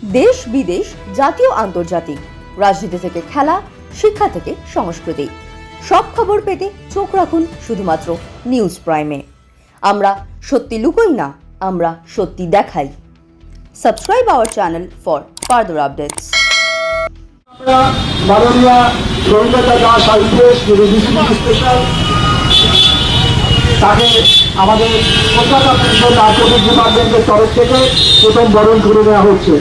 দেশ বিদেশ, জাতীয় আন্তর্জাতিক, রাজনীতি থেকে খেলা, শিক্ষা থেকে সংস্কৃতি, সব খবর পেতে চোখ রাখুন শুধুমাত্র নিউজ প্রাইমে। আমরা সত্যি লুকোই না, আমরা সত্যি দেখাই। Subscribe our channel for further updates. মাননীয় রবীন্দ্রনাথ দাস আইপিএস স্পেশাল তাকে আমাদের কলকাতা পুলিশের নার্কোটিক ডিপার্টমেন্টের তরফ থেকে প্রথম বরণ করে নেওয়া হচ্ছে।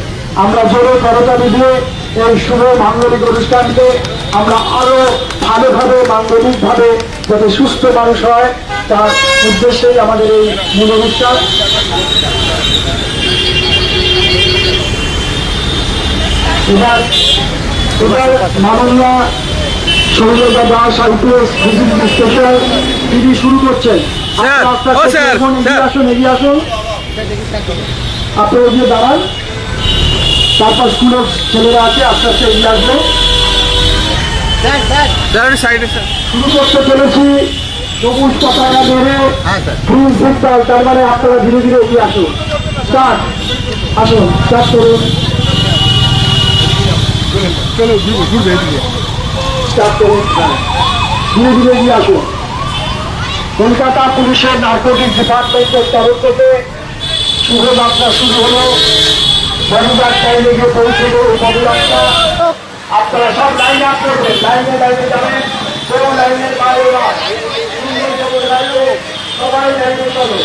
আমরা জোরে করতালি দিয়ে এই শুভ মাঙ্গলিক অনুষ্ঠানকে আমরা আরো ভালোভাবে মাঙ্গলিকভাবে যাতে সুস্থ মানুষ হয় তার উদ্দেশ্যেই আমাদের এই মূল অনুষ্ঠান। এবার মাননীয় সৌরভা দাস আইপিএস স্পেশাল তিনি শুরু করছেন। এগিয়ে আসুন, আপনি এগিয়ে দাঁড়ান, তারপর স্কুলের ছেলেরা আছে আস্তে আস্তে এগিয়ে আসবে। শুরু করতে চলেছি সবুজ পতাকা ধরে ফ্রিজ ফুটবল, তার মানে আপনারা ধীরে ধীরে এগিয়ে আসুন। স্টার্ট, আসুন স্টার্ট করুন, স্টার্ট করুন, ধীরে ধীরে এগিয়ে আসুন। কলকাতা পুলিশের নার্কোটিক ডিপার্টমেন্টের তরফ থেকে শুভ যাত্রা শুরু হলো। বডিগার্ড লাইনে গিয়ে পৌঁছলো এই পদযাত্রা। আপনারা সব লাইনে আপ করবেন, লাইনে লাইনে যাবেন, কোনো লাইনের বাইরে না, সবাই লাইনে চলো।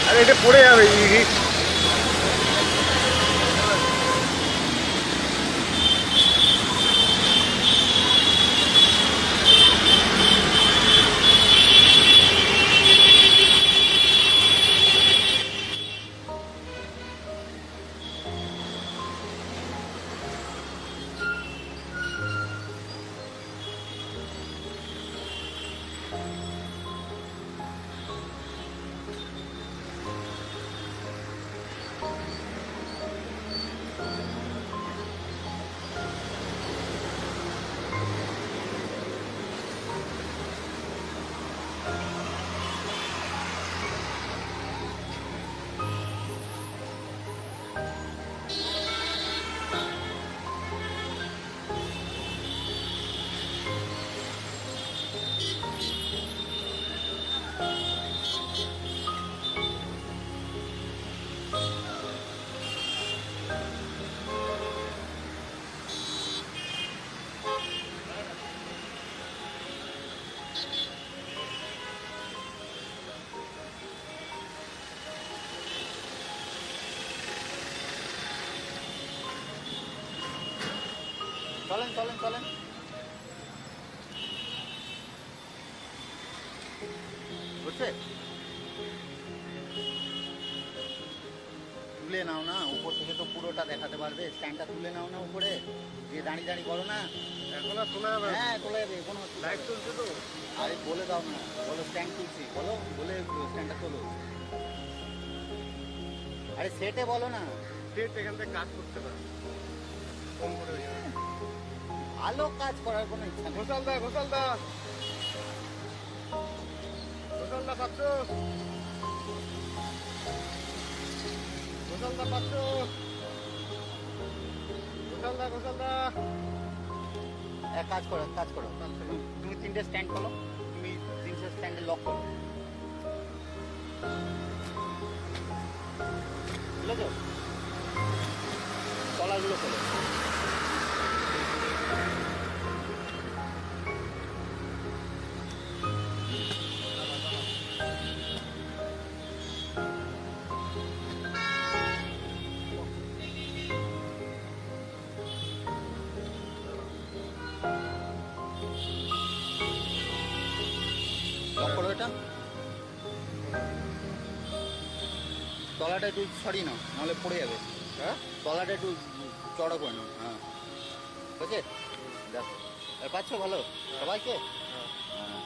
আরে এটা পড়ে যাবে। চলেন চলেন চলেন বুঝছে তুলে নাও না, উপর থেকে তো পুরোটা দেখাতে পারবে। স্ট্যান্ডটা তুলে নাও না উপরে, দিয়ে দাঁড়িয়ে দাঁড়িয়ে করো না। এখন আর তোলা যাবে? হ্যাঁ তোলা যাবে, কোনো লাইট চলছে তো? আরে বলে দাও না, বলো স্ট্যান্ড তুলছি, বলো, বলে স্ট্যান্ডটা তোলো। আরে সেটে বলো না। সেট এখান থেকে কাজ করতে পারে, কম করে হয়ে যাবে। ভালো কাজ করার কোনো ইচ্ছা নেই। ঘোষালদা, ঘোষালদা, ঘোষালদা পাচ্ছ? ঘোষালদা পাচ্ছ? ঘোষালদা, ঘোষালদা। এক কাজ করো, কাজ করো, তুমি তিনটে স্ট্যান্ড করো, তুমি তিনটে স্ট্যান্ডে লক করো, বুঝলেছো? তলাগুলো খোলো। লক করো এটা। তলাটা একটু সরিয়ে নাও, নাহলে পড়ে যাবে। হ্যাঁ, তলাটা একটু চড়া করে নাও। হ্যাঁ, ঠিক আছে, দেখো আর পাচ্ছ ভালো সবাইকে। হ্যাঁ। হ্যাঁ।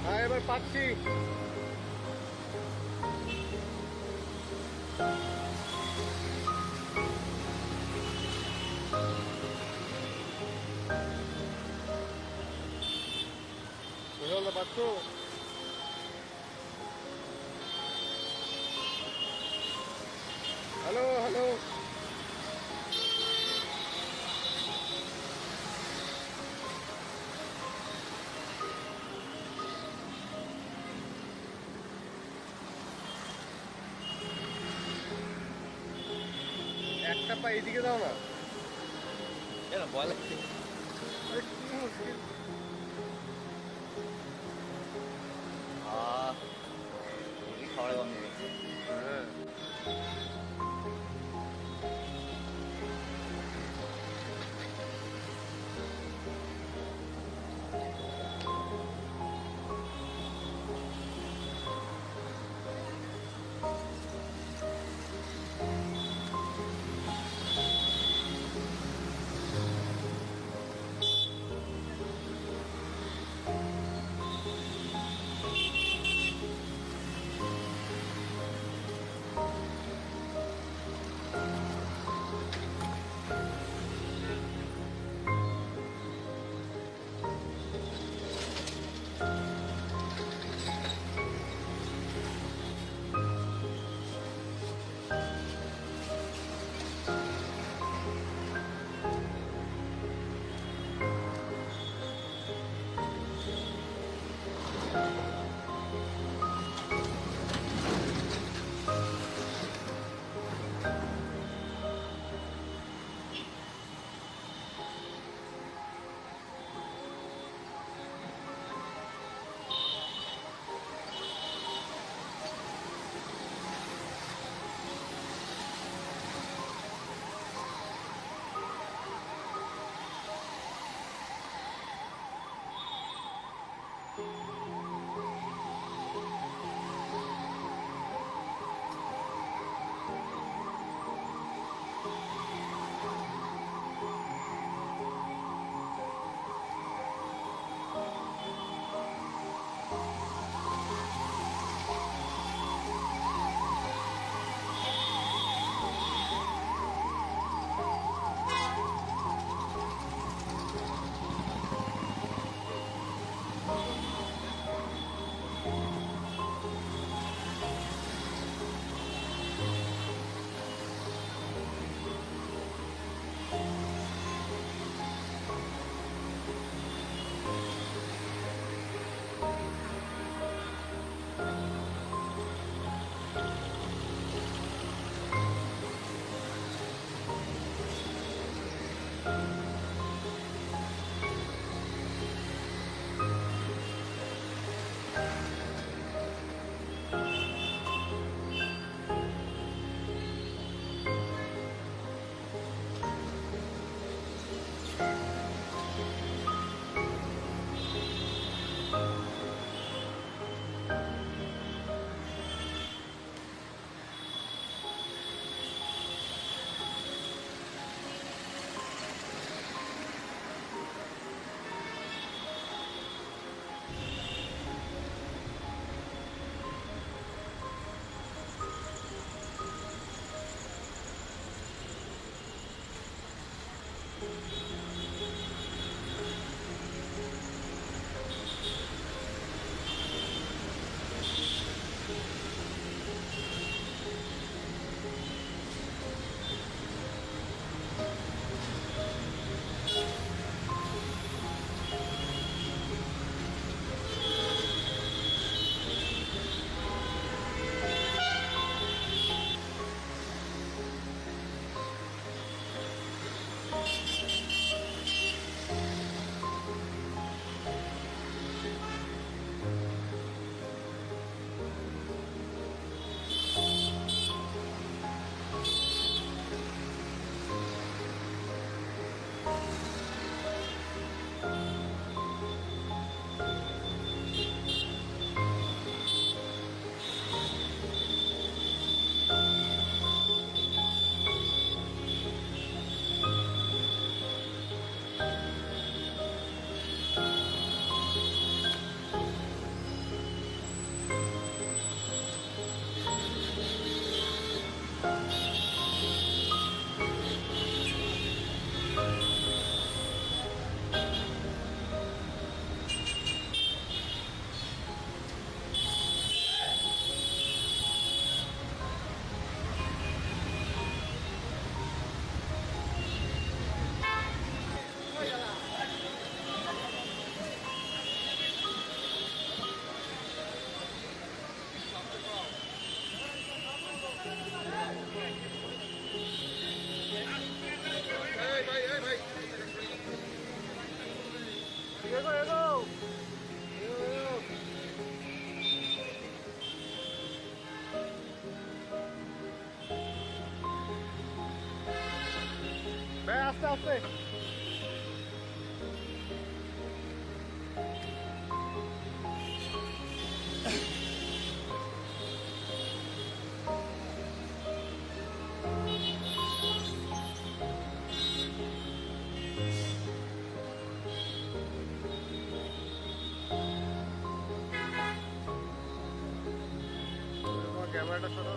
হ্যাঁ, এবার পাচ্ছি। ঘোষালদা পাচ্ছ? Hello, hello. একটা পা এদিকে দাও না। কেন বলে আরে কি মুশকিল। খাওয়ারে বন্ধ করছে। হ্যাঁ, আস্তে আস্তে ক্যামেরাটা সরো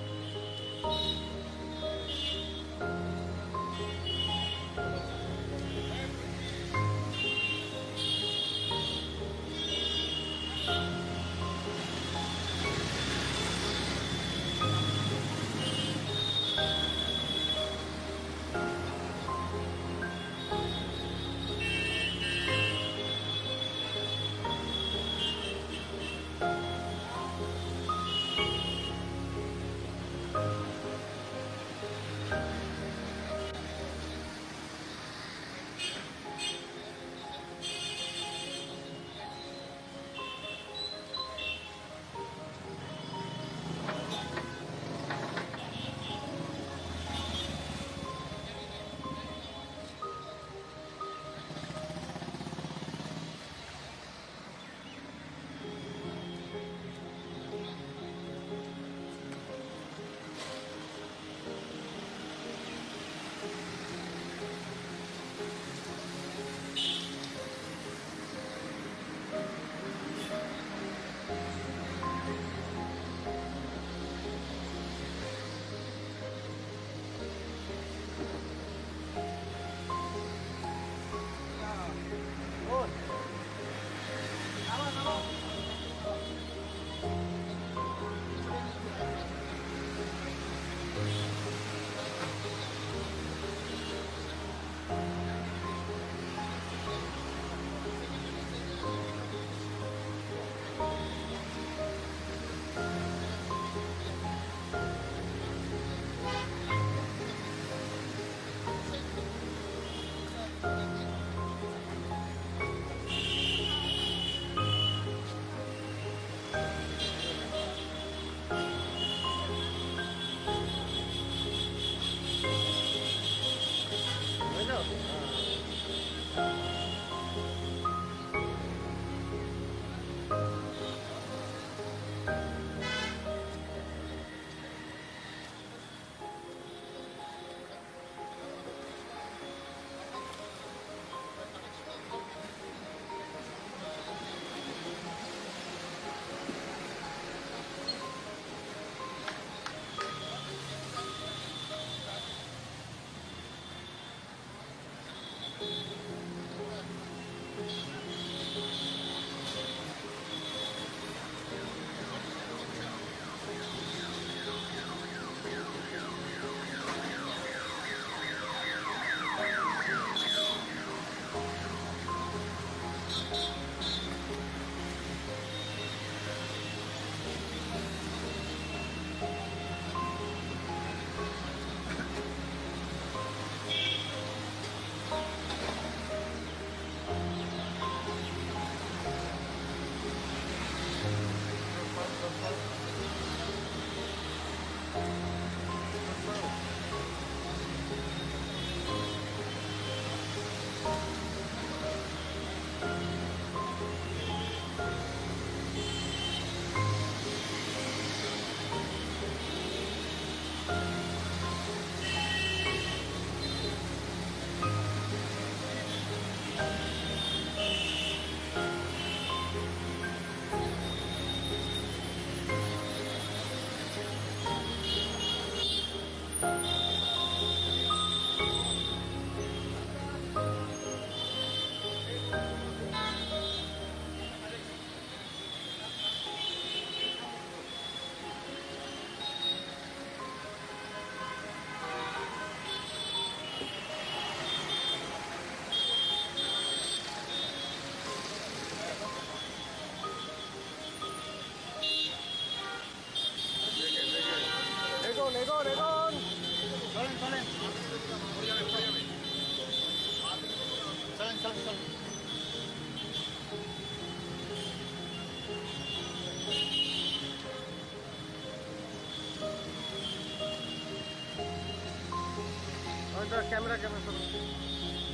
कैमरा कैमरा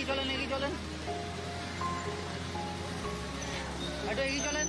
চলেন একটু এগিয়ে চলেন।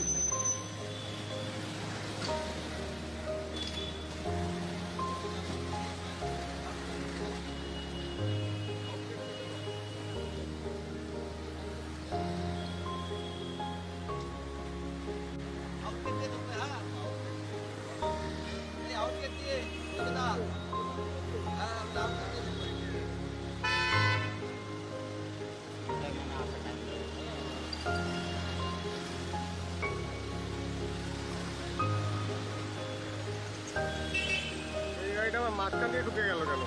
এই গাড়িটা আমার মাঝখান দিয়ে ঢুকে গেল কেন?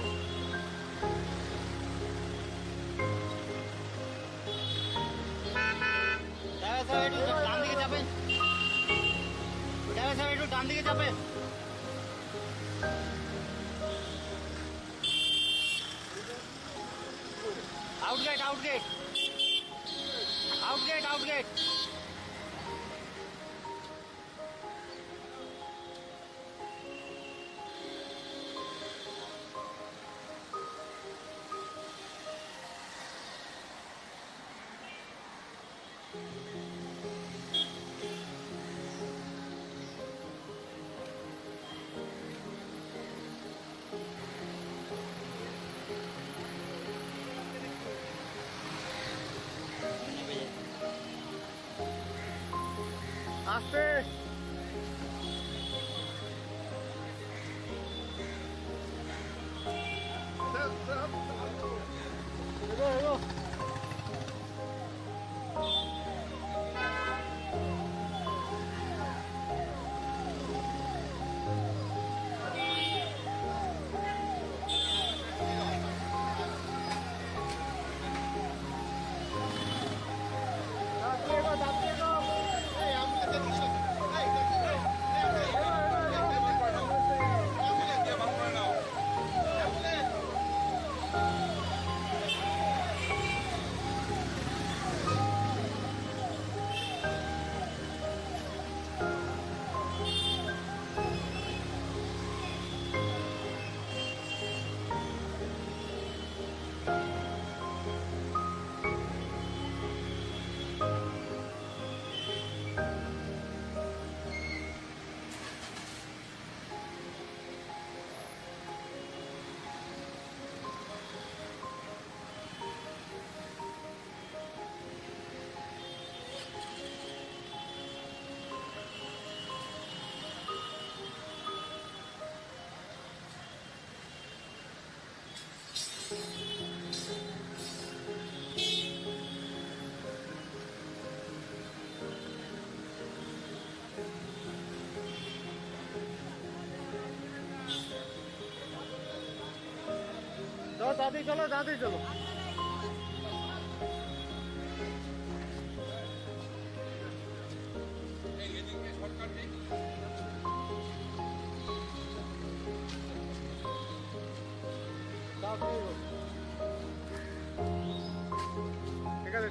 ড্রাইভার সাহেব একটু ডান দিকে যাবেন, ড্রাইভার সাহেব একটু ডান দিকে যাবেন। আউটগেট। আস্তে এগো। দাদি চলো ঠিক আছে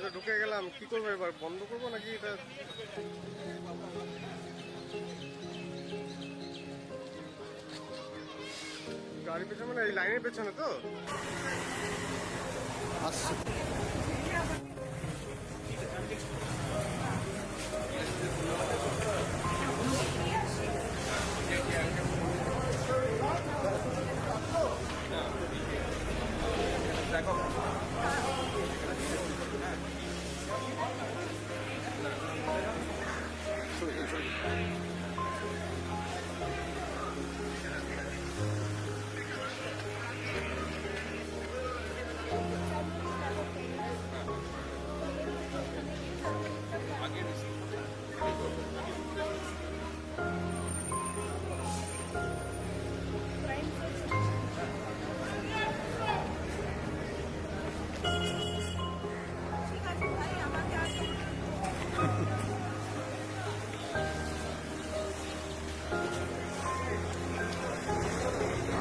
ভিতরে ঢুকে গেলাম, কি করবো এবার? বন্ধ করবো নাকি এটা? গাড়ি পেছনে মানে এই লাইনের পেছনে তো আসছে।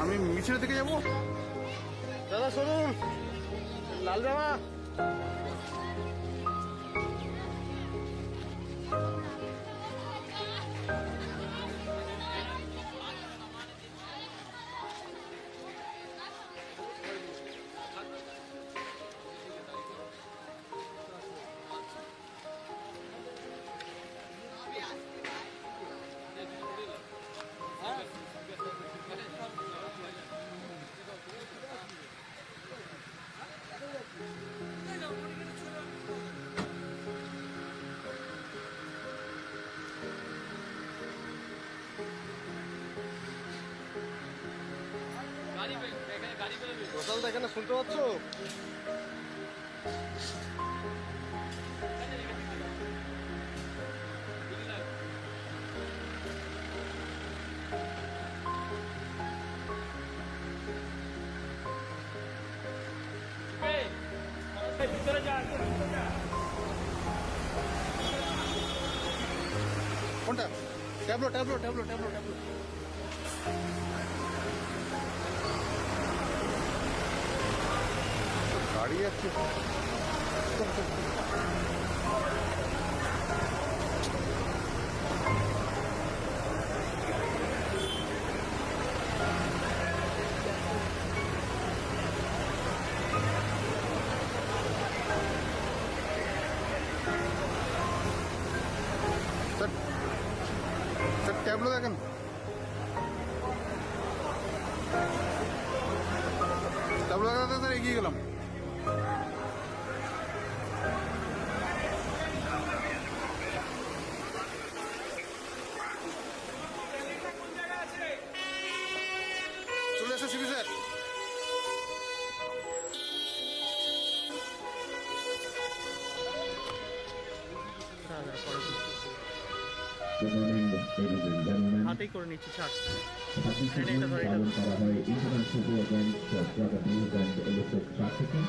আমি মিছিল থেকে যাবো। দাদা শুনুন, লাল জামা গোসালটা এখানে শুনতে পাচ্ছ? কোনটা? Tableau tableau tableau tableau tableau. গাড়ি যাচ্ছে। স্যার ট্যাবলো দেখেন। ট্যাবলো দেখাতে স্যার এগিয়ে গেলাম। চলে আসো CB sir. Good morning, ladies and gentlemen. হাতেই করে নিচ্ছি ছাড়। Pakistan পালন করা হয় International Day Against Drug Abuse and Illicit Trafficking.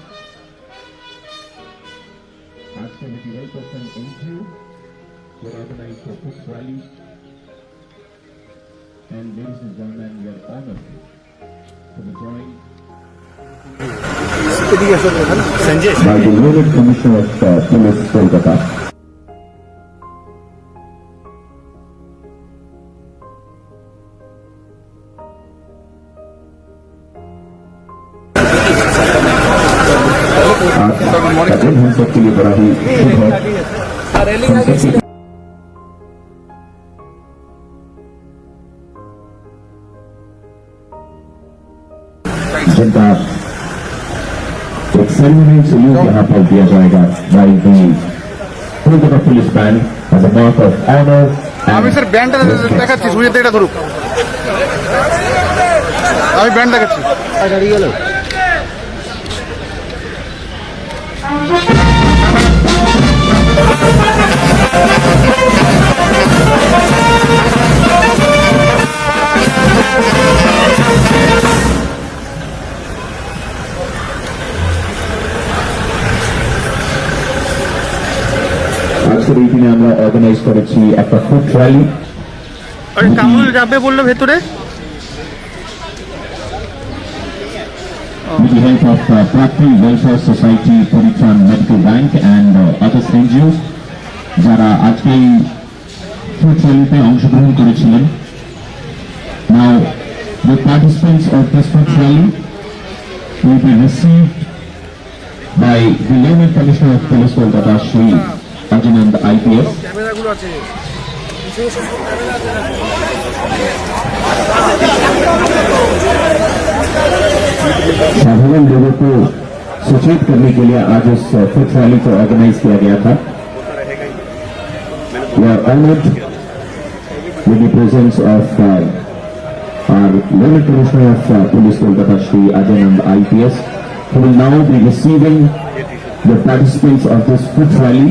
আজকে with the help of an NGO, we organized a food rally. And ladies and gentlemen, we are honored to be joined by the Unit Commissioner of Police, Kolkata. তাদের হিংসক তুলে করা হয় जिनका एक ceremony salute यहाँ पर दिया जाएगा by the Kolkata police band as a mark of honour. আমি স্যার ব্যান্ডটা দেখাচ্ছি, সুযোগ এটা ধরুক। আমি ব্যান্ড দেখাচ্ছি। দাঁড়িয়ে গেল। আজকের এই দিনে আমরা অর্গানাইজ করেছি একটা ফুড র্যালি। আরে কামরুল যাবে বললো ভেতরে। with the help of Prati Welfare Society, Puritran Medical Bank and other NGOs যারা আজকে এই ফুড র্যালিতে অংশগ্রহণ করেছিলেন। Now the participants of this food rally will be received by the Lieutenant Commissioner of Police Kolkata, Shri Ajanand IPS. ক্যামেরাগুলো আছে साधारण लोगों को सचेत करने के लिए आज इस फुट रैली को ऑर्गेनाइज किया गया था। We are honored with the presence of our Lieutenant Commissioner of Police Kolkata, Shri Ajanand IPS, who will now be receiving the participants of this foot rally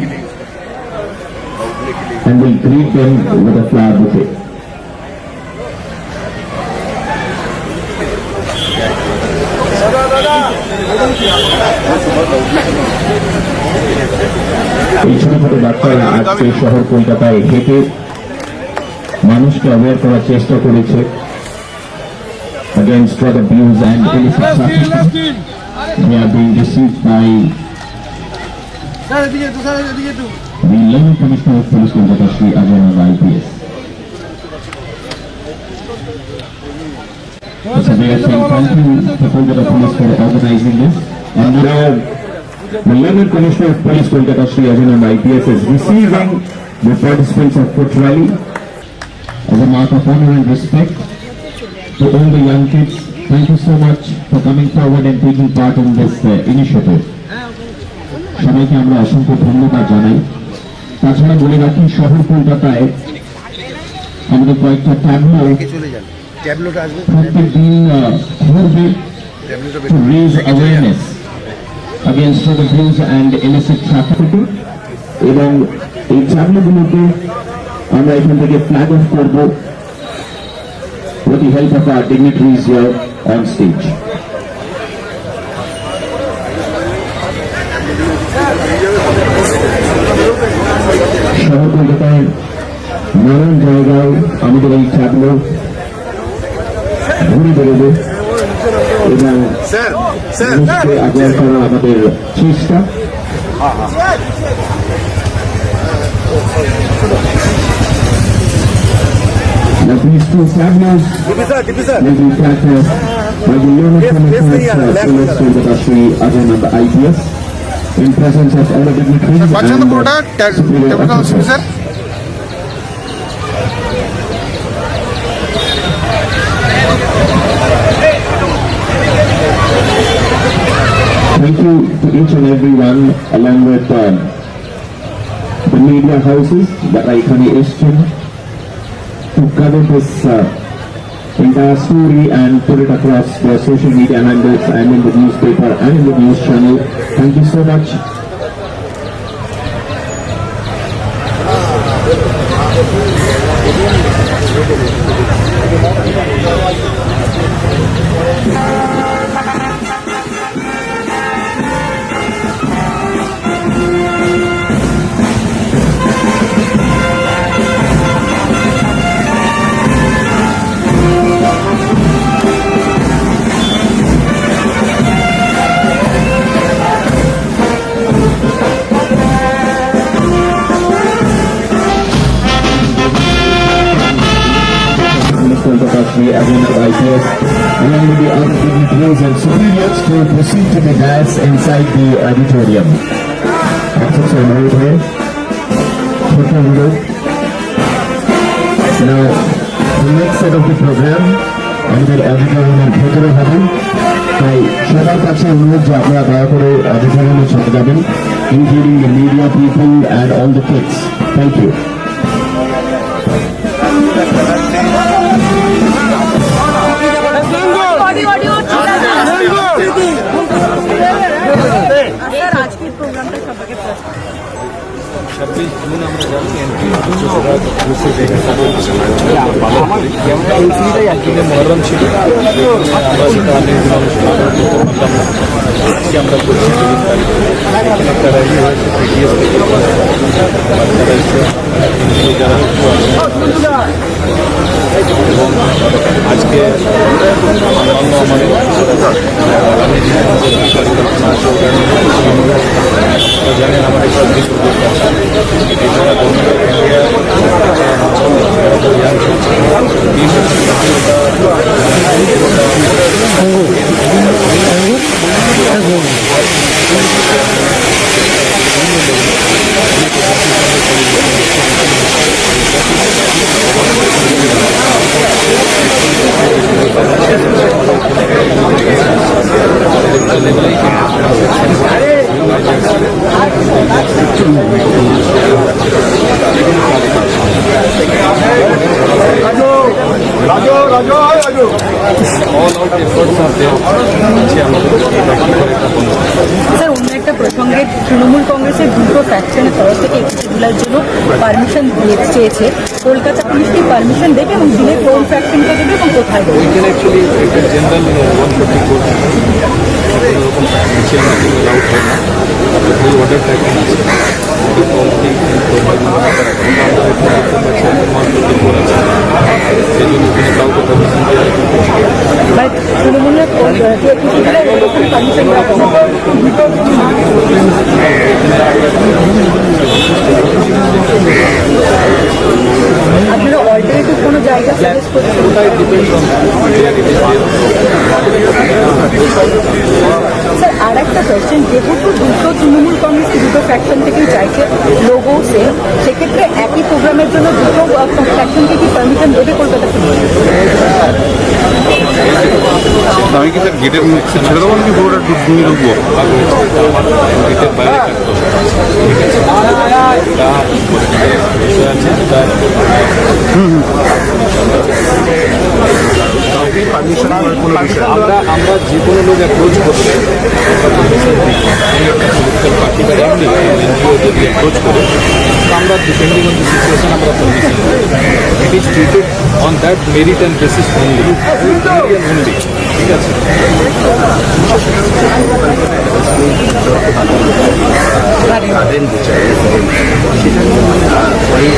and will greet them with a flower bouquet. এই ছোট ছোট বাচ্চারা আজকে শহর কলকাতায় হেঁটে মানুষকে aware করার চেষ্টা করেছে against drug abuse and illicit trafficking. They are being received by the Lieutenant Commissioner of Police Kolkata, Shri Ajanand IPS. So we are saying thank you to Kolkata Police for organizing this, and now the Lieutenant Commissioner of Police Kolkata, Shri Ajanand IPS, is receiving the participants of foot rally as a mark of honor and respect to all the young kids. Thank you so much for coming forward and taking part in this initiative. সবাইকে আমরা অসংখ্য ধন্যবাদ জানাই। তাছাড়া বলে রাখি শহর কলকাতায় আমাদের কয়েকটা ট্যাবলো প্রত্যেক দিন ঘুরবে to raise awareness against drug abuse and illicit trafficking, এবং এই ট্যাবলোগুলোকে আমরা এখান থেকে ফ্ল্যাগ অফ করব with the help of our dignitaries here on stage. শহর কলকাতায় নানান জায়গায় আমাদের এই ট্যাবলো ঘুরে বেরোবে এবং মানুষকে আগ্রহ করা আমাদের চেষ্টা। Now these two tableaus will be flagged off by the Lieutenant Commissioner of Police Kolkata, Shri Ajanand IPS, in presence of all the dignitaries and superior officers. Thank you to each and everyone, along with the media houses that are ekhane eschen to cover this entire story and put it across their social media handles and in the newspaper and in the news channel. Thank you so much. Kolkata, Shri Ajanand IPS, along with the other dignitaries and superiors to proceed to the dais inside the auditorium. Officers are right here. Now, the next set of the program, আমাদের অডিটোরিয়ামের ভেতরে হবে, তাই সবার কাছে অনুরোধ যে আপনারা দয়া করে অডিটোরিয়ামে চলে যাবেন, including the media people and all the kids. Thank you. আজকের প্রোগ্রামটা সবাইকে 26 জুন আমরা জানি এন্ট্রি মহরম ছিল আমরা সেটা আমরা করছি একটা র্যালি হয়েছে পিডিএস থেকে বাচ্চারা এসে এবং আজকে অন্যান্য আমাদের জানেন আমাদের সব কিছু এছাড়া গভর্নমেন্ট অফ ইন্ডিয়া স্যার অন্য একটা প্রসঙ্গে তৃণমূল কংগ্রেসের দুটো ফ্যাকশনের তরফ থেকে একটি জেলার জন্য পারমিশন চেয়েছে, কলকাতা পুলিশ কি পারমিশন দেবে এবং দিনে কোন ফ্যাকশনকে দেবে এবং কোথায় দেবে? We can actually একটা জেনারেল 144 এরকম মিছিল মিছিল অ্যালাউড হয় না, এই অর্ডার ট্র্যাকিং আছে সেই জন্য তিনি কাউকে পারমিশন দেওয়া মানে তৃণমূলের কিছু জেলায় এরকম পারমিশন দেওয়া হবে না। আপনারা অল্টারনেটিভ কোনো জায়গা সাজেস্ট করছেন? স্যার আর একটা কোয়েশ্চেন, যেহেতু দুটো তৃণমূল কংগ্রেসের দুটো ফ্যাকশন থেকেই চাইছে লোগো সেম, সেক্ষেত্রে একই প্রোগ্রামের জন্য দুটো ফ্যাকশনকে কি পারমিশন দেবে কলকাতা পুলিশ? আমি কি স্যার গেটের মুখে ছেড়ে দেবো নাকি পুরোটা ডুবিয়ে ঢুকবো? গেটের বাইরে বিষয় আছে আমরা যে কোনো লোক অ্যাপ্রোচ করলে পার্টি বা এনজিও যদি অ্যাপ্রোচ করে আমরা ডিপেন্ডিং অন দি সিচুয়েশন আমরা permission it is treated on that merit and basis only only, ঠিক আছে?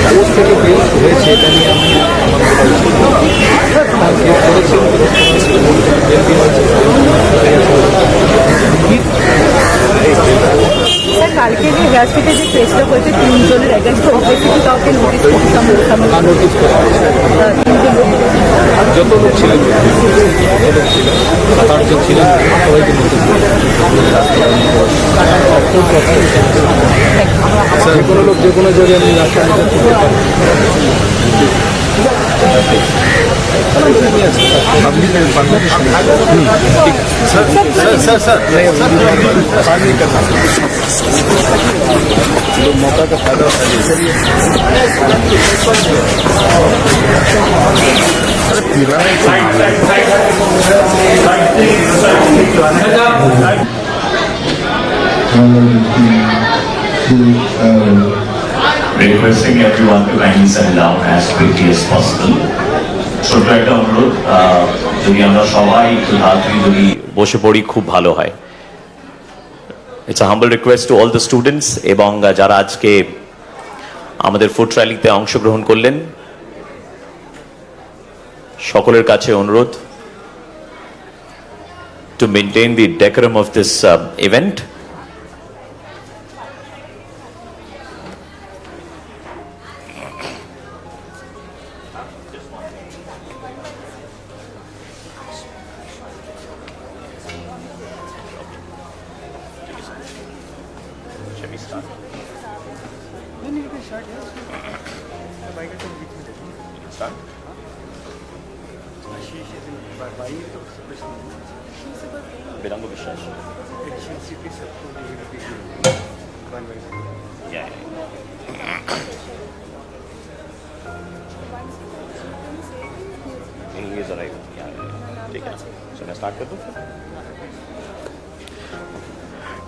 পোস্ট থেকে বেশ হয়েছে এটা নিয়ে আমি স্যার কালকে যে রাজপীঠে যে কেসটা হয়েছে তিনজনের এগেন্স্ট অবশ্যই কাউকে নোটিস করতাম নোটিস করা যত লোক ছিলেন সাত আটজন ছিলেন সবাইকে নোটিস যে কোনো লোক যে কোনো জায়গায় আমি রাস্তা করতে পারি। मौका का फायदा requesting everyone to kindly settle down as quickly as possible. ছোট্ট একটা অনুরোধ, যদি আমরা সবাই একটু তাড়াতাড়ি যদি বসে পড়ি খুব ভালো হয়। It's a humble request to all the students এবং যারা আজকে আমাদের ফুড র্যালিতে অংশগ্রহণ করলেন সকলের কাছে অনুরোধ to maintain the decorum of this event. Vedang विश्वास ठीक है, सो मैं स्टार्ट कर दूं।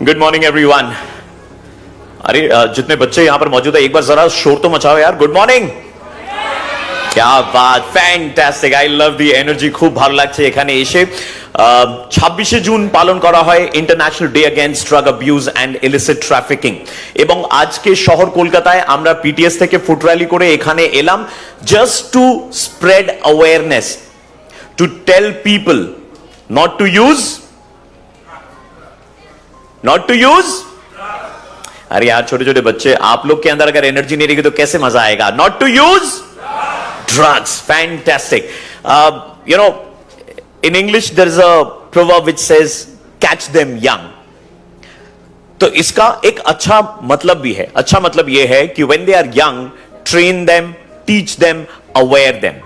Good morning everyone. अरे जितने बच्चे यहाँ पर मौजूद है एक बार जरा शोर तो मचाओ यार। Good morning. क्या बात, fantastic, I love the energy. खूब ভালো লাগছে এখানে এসে। 26শে জুন পালন করা হয় international day against drug abuse and illicit trafficking এবং আজকে শহর কলকাতায় আমরা পিটিএস থেকে ফুড র্যালি করে এখানে এলাম just to spread awareness, to tell people not to use not to use. अरे यार छोटे छोटे बच्चे, आप लोग के अंदर अगर एनर्जी नहीं रहेगी तो कैसे मजा आएगा. Not to use drugs. Fantastic. You know, in English there is a proverb which says catch them young. तो इसका एक अच्छा मतलब भी है. अच्छा मतलब यह है कि when they are young, train them, teach them, aware them.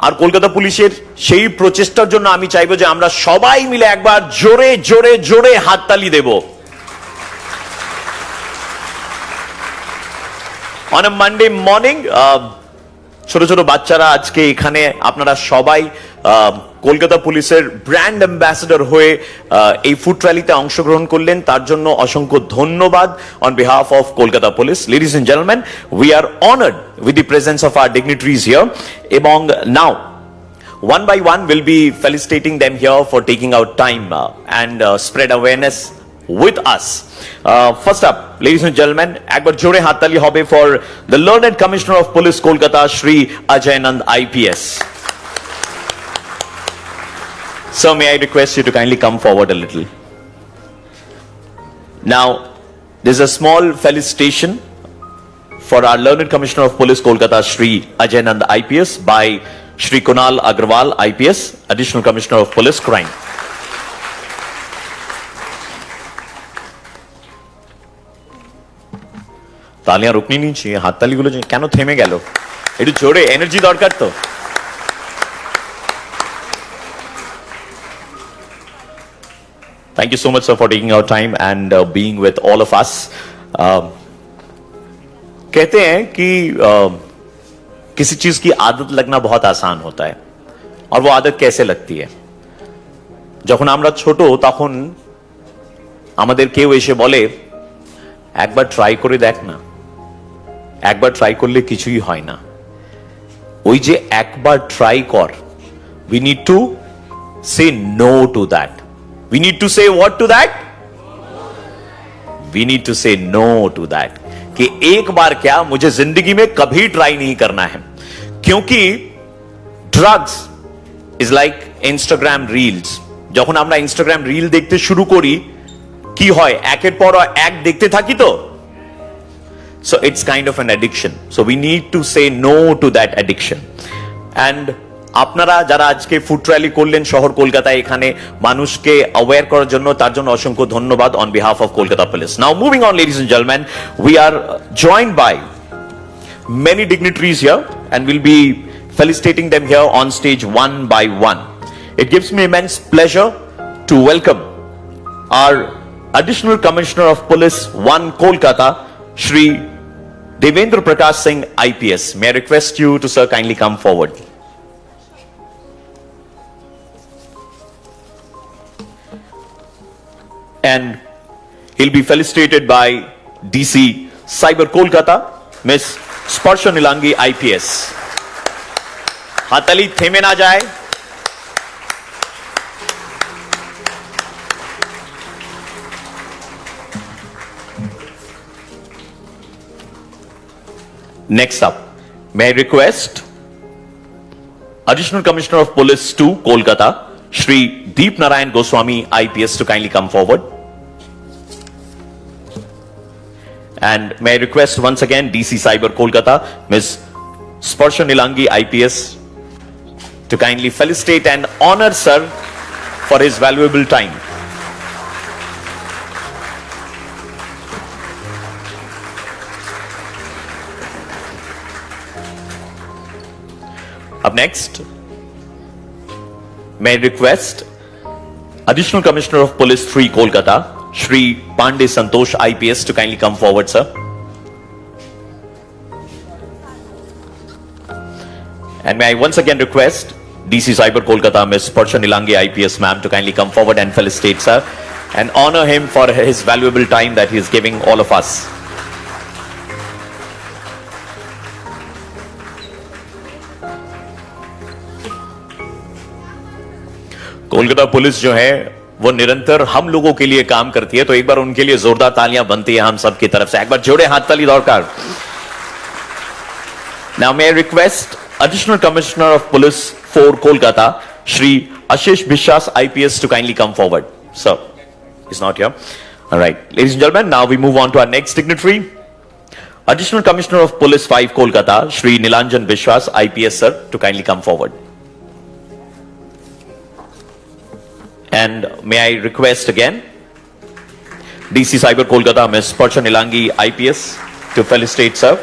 আর কলকাতা পুলিশের সেই প্রচেষ্টার জন্য আমি চাইবো যে আমরা সবাই মিলে একবার জোরে জোরে জোরে হাততালি দেব. অন আ মানডে মর্নিং ছোট ছোট বাচ্চারা আজকে এখানে আপনারা সবাই কলকাতা পুলিশের ব্র্যান্ড অ্যাম্বাসেডর হয়ে এই ফুড র্যালিতে অংশগ্রহণ করলেন, তার জন্য অসংখ্য ধন্যবাদ on behalf of Kolkata police. Ladies and gentleman, we are honoured with the presence of our dignitaries here, এবং now one by one we'll be felicitating them here for taking out time and spread awareness with us. First up, ladies and gentlemen, ekbar jore hattali hobe for the learned commissioner of police Kolkata, Shri Ajay Nand IPS. Sir, may I request you to kindly come forward a little. Now, there's a small felicitation for our learned commissioner of police Kolkata, Shri Ajay Nand IPS, by Shri Kunal Agrawal IPS, additional commissioner of police crime. তালিয়াं रुकनी नहीं चाहिए, হাততালিগুলো কেন থেমে গেল? একটু জোরে, energy দরকার তো. Thank you so much, sir, for taking our time and being with all of us. कहते हैं कि किसी चीज की आदत लगना बहुत आसान होता है, और वो आदत कैसे लगती है? যখন আমরা ছোট তখন আমাদের কেউ এসে বলে একবার ট্রাই করে দেখ না, একবার ট্রাই করলে কিছুই হয় না. ওই যে একবার ট্রাই কর, we need to say no to that. We need to say what to that? We need to say no to that. कि एक बार क्या, मुझे जिंदगी में कभी ट्राई नहीं करना है. क्योंकि drugs is like Instagram reels. যখন আমরা ইনস্টাগ্রাম রিল দেখতে শুরু করি কি হয়, একের পর এক দেখতে থাকি তো. So it's kind of an addiction. So we need to say no to that addiction. And আপনারা যারা আজকে ফুড র্যালি করলেন শহর কলকাতায়, এখানে মানুষকে অ্যাওয়্যার করার জন্য, তার জন্য অসংখ্য ধন্যবাদ on behalf of Kolkata police. Now moving on, ladies and gentleman, we are joined by many dignitaries here and we'll be felicitating them here on stage one by one. It gives me immense pleasure to welcome our additional commissioner of police 1 Kolkata, Shri Devendra Prakash Singh IPS. May I request you to, sir, kindly come forward. And he'll be felicitated by DC Cyber Kolkata, Miss Sparsha Nilangi IPS. হাততালি থেমে না যায়. Next up, may I request Additional Commissioner of Police 2 Kolkata, Shri Deep Narayan Goswami IPS, to kindly come forward. And may I request once again DC Cyber Kolkata, Ms. Sparsha Nilangi IPS, to kindly felicitate and honor sir for his valuable time. Up next, may I request Additional Commissioner of Police 3 Kolkata, Shri Pandey Santosh IPS, to kindly come forward, sir. And may I once again request DC Cyber Kolkata, Ms. Sparsha Nilangi IPS, ma'am, to kindly come forward and felicitate, sir, and honor him for his valuable time that he is giving all of us. Kolkata police जो है वो निरंतर हम लोगों के लिए काम करती है, तो एक बार उनके लिए जोरदार तालियां बनती है हम सब की तरफ से. एक बार जोड़े हाथ ताली दौड़कर. Now may I request Additional Commissioner of Police 4 Kolkata, Shri Ashish Bishwas IPS, to kindly come forward. Sir, he's not here. All right, ladies and gentlemen, now we move on to our next dignitary. Additional Commissioner of Police 5 Kolkata, Shri Nilanjan Bishwas, IPS sir, to kindly come forward. And may I request again DC Cyber Kolkata, Ms. Sparsha Nilangi, IPS, to felicitate sir.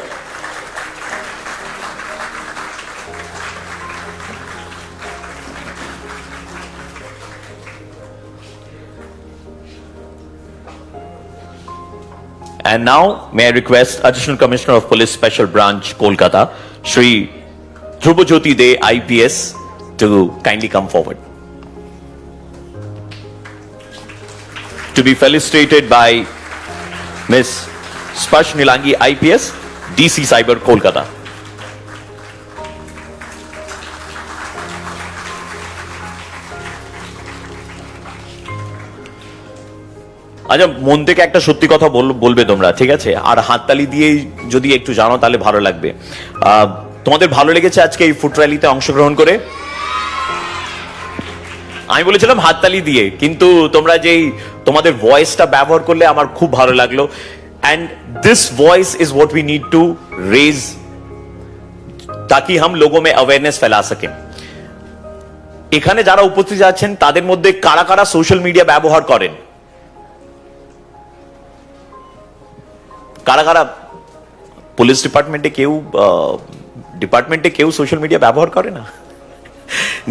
And now, may I request Additional Commissioner of Police Special Branch, Kolkata, Shri Dhrubajyoti De, IPS, to kindly come forward. To be felicitated by Ms. Sparsh Nilangi, IPS, DC Cyber, Kolkata. আচ্ছা, মন থেকে একটা সত্যি কথা বলবে তোমরা, ঠিক আছে? আর হাততালি দিয়ে যদি একটু জানো তাহলে ভালো লাগবে। তোমাদের ভালো লেগেছে আজকে এই ফুট র্যালিতে অংশগ্রহণ করে? আমি বলেছিলাম হাততালি দিয়ে, কিন্তু তোমরা যেই তোমাদের ভয়েসটা ব্যবহার করলে আমার খুব ভালো লাগলো। And this voice is what we need to raise ताकि हम लोगों में अवेयरनेस फैला सकें। এখানে যারা উপস্থিত আছেন তাদের মধ্যে কারা কারা সোশ্যাল মিডিয়া ব্যবহার করেন? কারা কারা পুলিশ ডিপার্টমেন্টে কেউ সোশ্যাল মিডিয়া ব্যবহার করে না?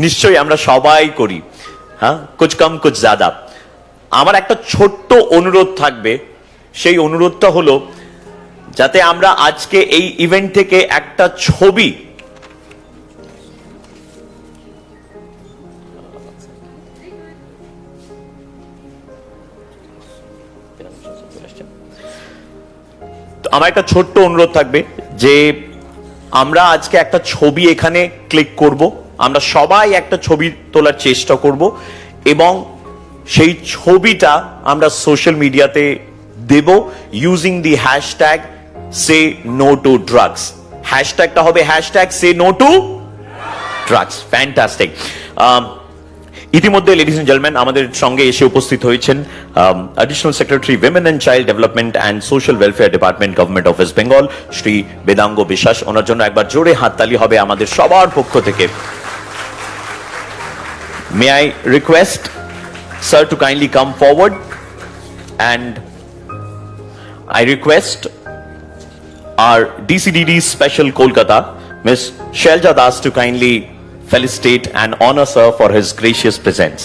নিশ্চয়ই আমরা সবাই করি, হ্যাঁ, কুছ কম কুছ জ্যাদা। আমার একটা ছোট্ট অনুরোধ থাকবে, সেই অনুরোধটা হলো যাতে আমরা আজকে এই ইভেন্ট থেকে একটা ছবি আমার একটা ছোট্ট অনুরোধ থাকবে যে আমরা আজকে একটা ছবি এখানে ক্লিক করব, আমরা সবাই একটা ছবি তোলার চেষ্টা করব এবং সেই ছবিটা আমরা সোশ্যাল মিডিয়াতে দেব using the hashtag say no to drugs. হ্যাশট্যাগটা হবে hashtag say no to drugs. Fantastic. ইতিমধ্যে লেডিস এন্ড জেন্টলম্যান আমাদের সঙ্গে এসে উপস্থিত হয়েছেন additional secretary women and child development and social welfare department government of West Bengal Shri Vedanga Biswas. ওনার জন্য একবার জোরে হাততালি হবে আমাদের সবার পক্ষ থেকে। May I request sir to kindly come forward and I request our DCDD Special Kolkata, Ms. Shailja Das, to kindly felicitate and honor sir for his gracious presence.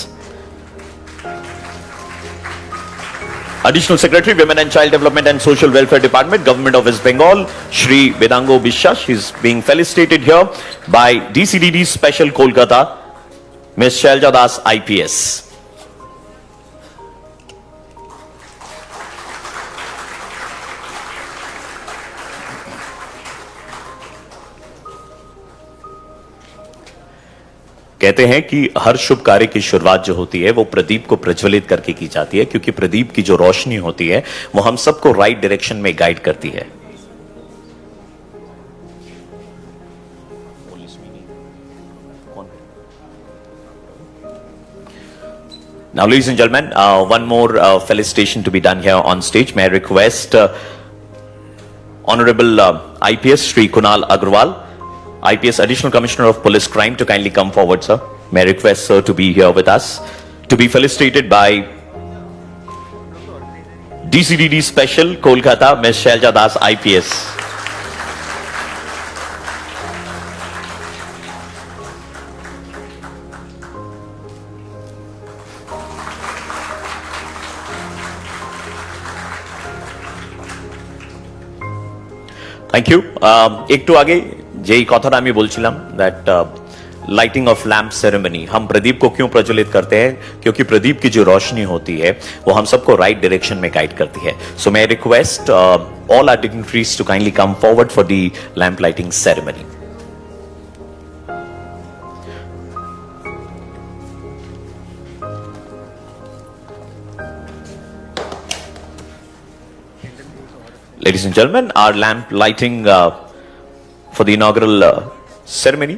Additional Secretary, Women and Child Development and Social Welfare Department, Government of West Bengal, Shri Vedango Biswas, is being felicitated here by DCDD Special Kolkata, Ms. Shailja Das, IPS. कहते हैं कि हर शुभ कार्य की शुरुआत जो होती है वो प्रदीप को प्रज्वलित करके की जाती है, क्योंकि प्रदीप की जो रोशनी होती है वो हम सबको राइट डायरेक्शन में गाइड करती है। Now, ladies and gentlemen, one more felicitation to be done here on stage. May I request Honorable IPS Shri Kunal Agrawal, IPS Additional Commissioner of Police Crime, to kindly come forward, sir. May I request sir to be here with us to be felicitated by DCDD Special Kolkata, Ms. Shailja Das, IPS. Thank you. একটু আগে যেই কথাটা আমি বলছিলাম that lighting of lamp ceremony, हम प्रदीप को क्यों प्रज्वलित करते हैं? क्योंकि प्रदीप की जो रोशनी होती है वो हम सबको राइट डायरेक्शन में गाइड करती है। सो मैं request all our dignitaries to kindly come forward for the lamp lighting ceremony. Ladies and gentlemen, our lamp lighting for the inaugural ceremony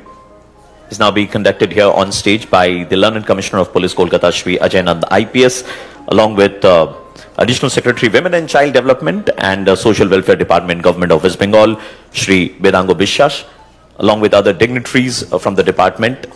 is now being conducted here on stage by the Learned Commissioner of Police Kolkata, Shri Ajay Nand, IPS, along with Additional Secretary Women and Child Development and Social Welfare Department, Government of West Bengal, Shri Vedango Bishwas, along with other dignitaries from the department.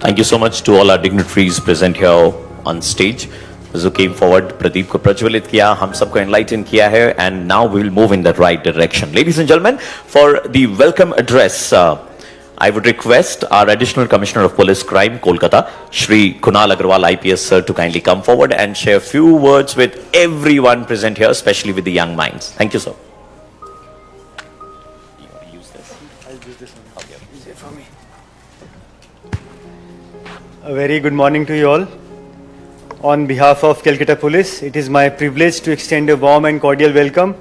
Thank you so much to all our dignitaries present here on stage. जो came forward, Pradeep को प्रज्वलित किया, हम सबको enlighten किया है, and now we will move in the right direction. Ladies and gentlemen, for the welcome address, I would request our Additional Commissioner of Police Crime, Kolkata, Shri Kunal Agarwal IPS sir, to kindly come forward and share a few words with everyone present here, especially with the young minds. Thank you, sir. You want to use this? I'll use this one. Okay. Easier for me. A very good morning to you all. On behalf of Calcutta Police, it is my privilege to extend a warm and cordial welcome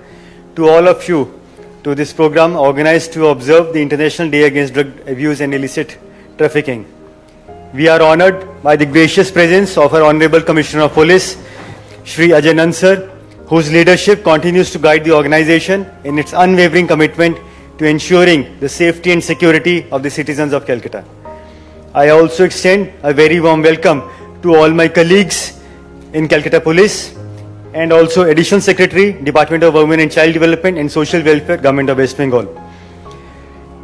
to all of you to this program organized to observe the International Day Against Drug Abuse and Illicit Trafficking. We are honored by the gracious presence of our Honorable Commissioner of Police, Shri Ajay Nand sir, whose leadership continues to guide the organization in its unwavering commitment to ensuring the safety and security of the citizens of Calcutta. I also extend a very warm welcome to all my colleagues in Calcutta Police and also Additional Secretary, Department of Women and Child Development and Social Welfare, Government of West Bengal.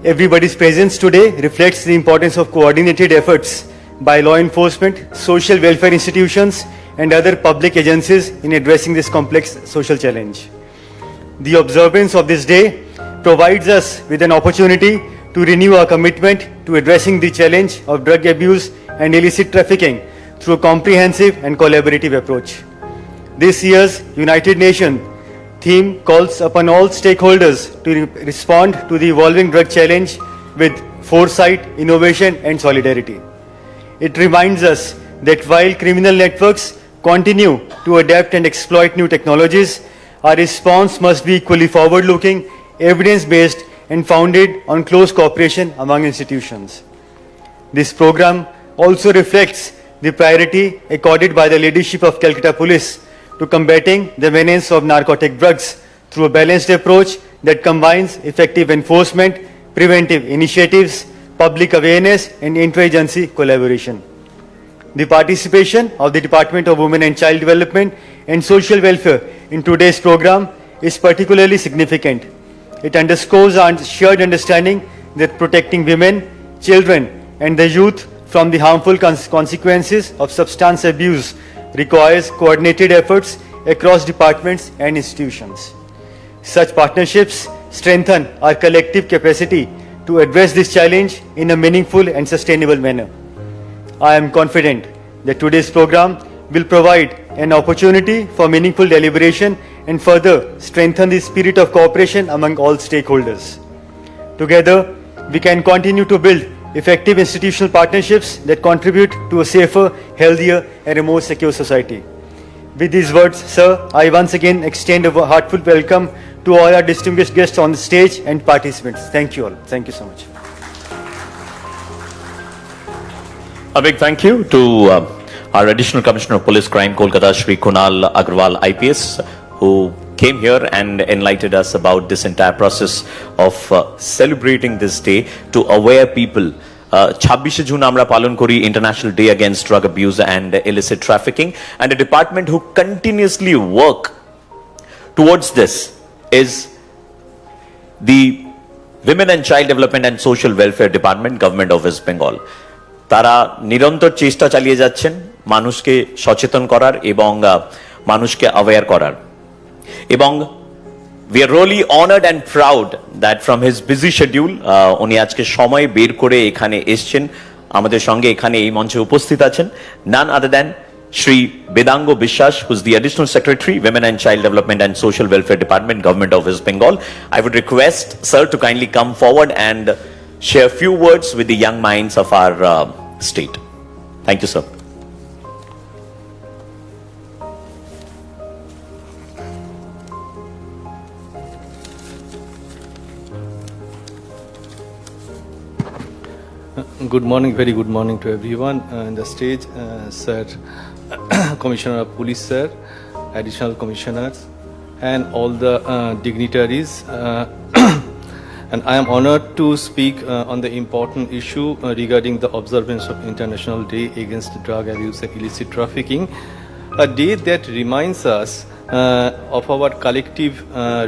Everybody's presence today reflects the importance of coordinated efforts by law enforcement, social welfare institutions and other public agencies in addressing this complex social challenge. The observance of this day provides us with an opportunity to renew our commitment to addressing the challenge of drug abuse and illicit trafficking through a comprehensive and collaborative approach. This year's United Nations theme calls upon all stakeholders to respond to the evolving drug challenge with foresight, innovation and solidarity. It reminds us that while criminal networks continue to adapt and exploit new technologies, our response must be equally forward-looking, evidence-based and founded on close cooperation among institutions. This program also reflects the priority accorded by the leadership of Calcutta Police to combating the menace of narcotic drugs through a balanced approach that combines effective enforcement, preventive initiatives, public awareness and interagency collaboration. The participation of the Department of Women and Child Development and Social Welfare in today's program is particularly significant. It underscores our shared understanding that protecting women, children and the youth from the harmful consequences of substance abuse requires coordinated efforts across departments and institutions. Such partnerships strengthen our collective capacity to address this challenge in a meaningful and sustainable manner. I am confident that today's program will provide an opportunity for meaningful deliberation and further strengthen the spirit of cooperation among all stakeholders. Together, we can continue to build effective institutional partnerships that contribute to a safer, healthier and a more secure society. With these words, sir, I once again extend a heartfelt welcome to all our distinguished guests on the stage and participants. Thank you all. Thank you so much. A big thank you to our Additional Commissioner of Police Crime, Kolkata, Shri Kunal Agarwal IPS, who came here and enlightened us about this entire process of celebrating this day to aware people. 26 June আমরা পালন করি International Day Against Drug Abuse and Illicit Trafficking, and a department who continuously work towards this is the Women and Child Development and Social Welfare Department, Government of West Bengal. তারা নিরন্তর চেষ্টা চালিয়ে যাচ্ছেন মানুষকে সচেতন করার এবং মানুষকে অ্যাওয়্যার করার এবং we are really honored and proud that from his busy schedule উনি আজকে সময় বের করে এখানে এসেছেন আমাদের সঙ্গে এখানে এই মঞ্চে উপস্থিত আছেন none other than Shri Bedango Bishwas, who's the Additional Secretary, Women and Child Development and Social Welfare Department, Government of West Bengal. I would request sir to kindly come forward and share a few words with the young minds of our state. Thank you, sir. Good morning, very good morning to everyone on the stage, sir, Commissioner of Police, sir, additional commissioners, and all the dignitaries. And I am honored to speak on the important issue regarding the observance of International Day Against Drug Abuse and Illicit Trafficking, a day that reminds us of our collective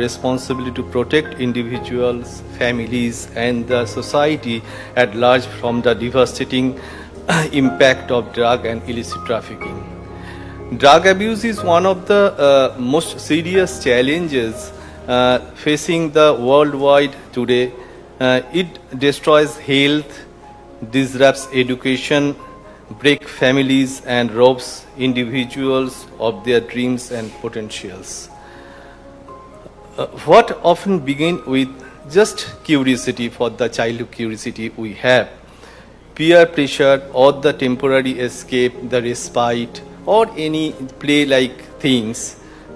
responsibility to protect individuals, families, and the society at large from the devastating impact of drug and illicit trafficking. Drug abuse is one of the most serious challenges facing the worldwide today. It destroys health, disrupts education, breaks families, and robs individuals of their dreams and potentials. What often begins with just curiosity, for the childhood curiosity we have, peer pressure or the temporary escape, the respite, or any play-like things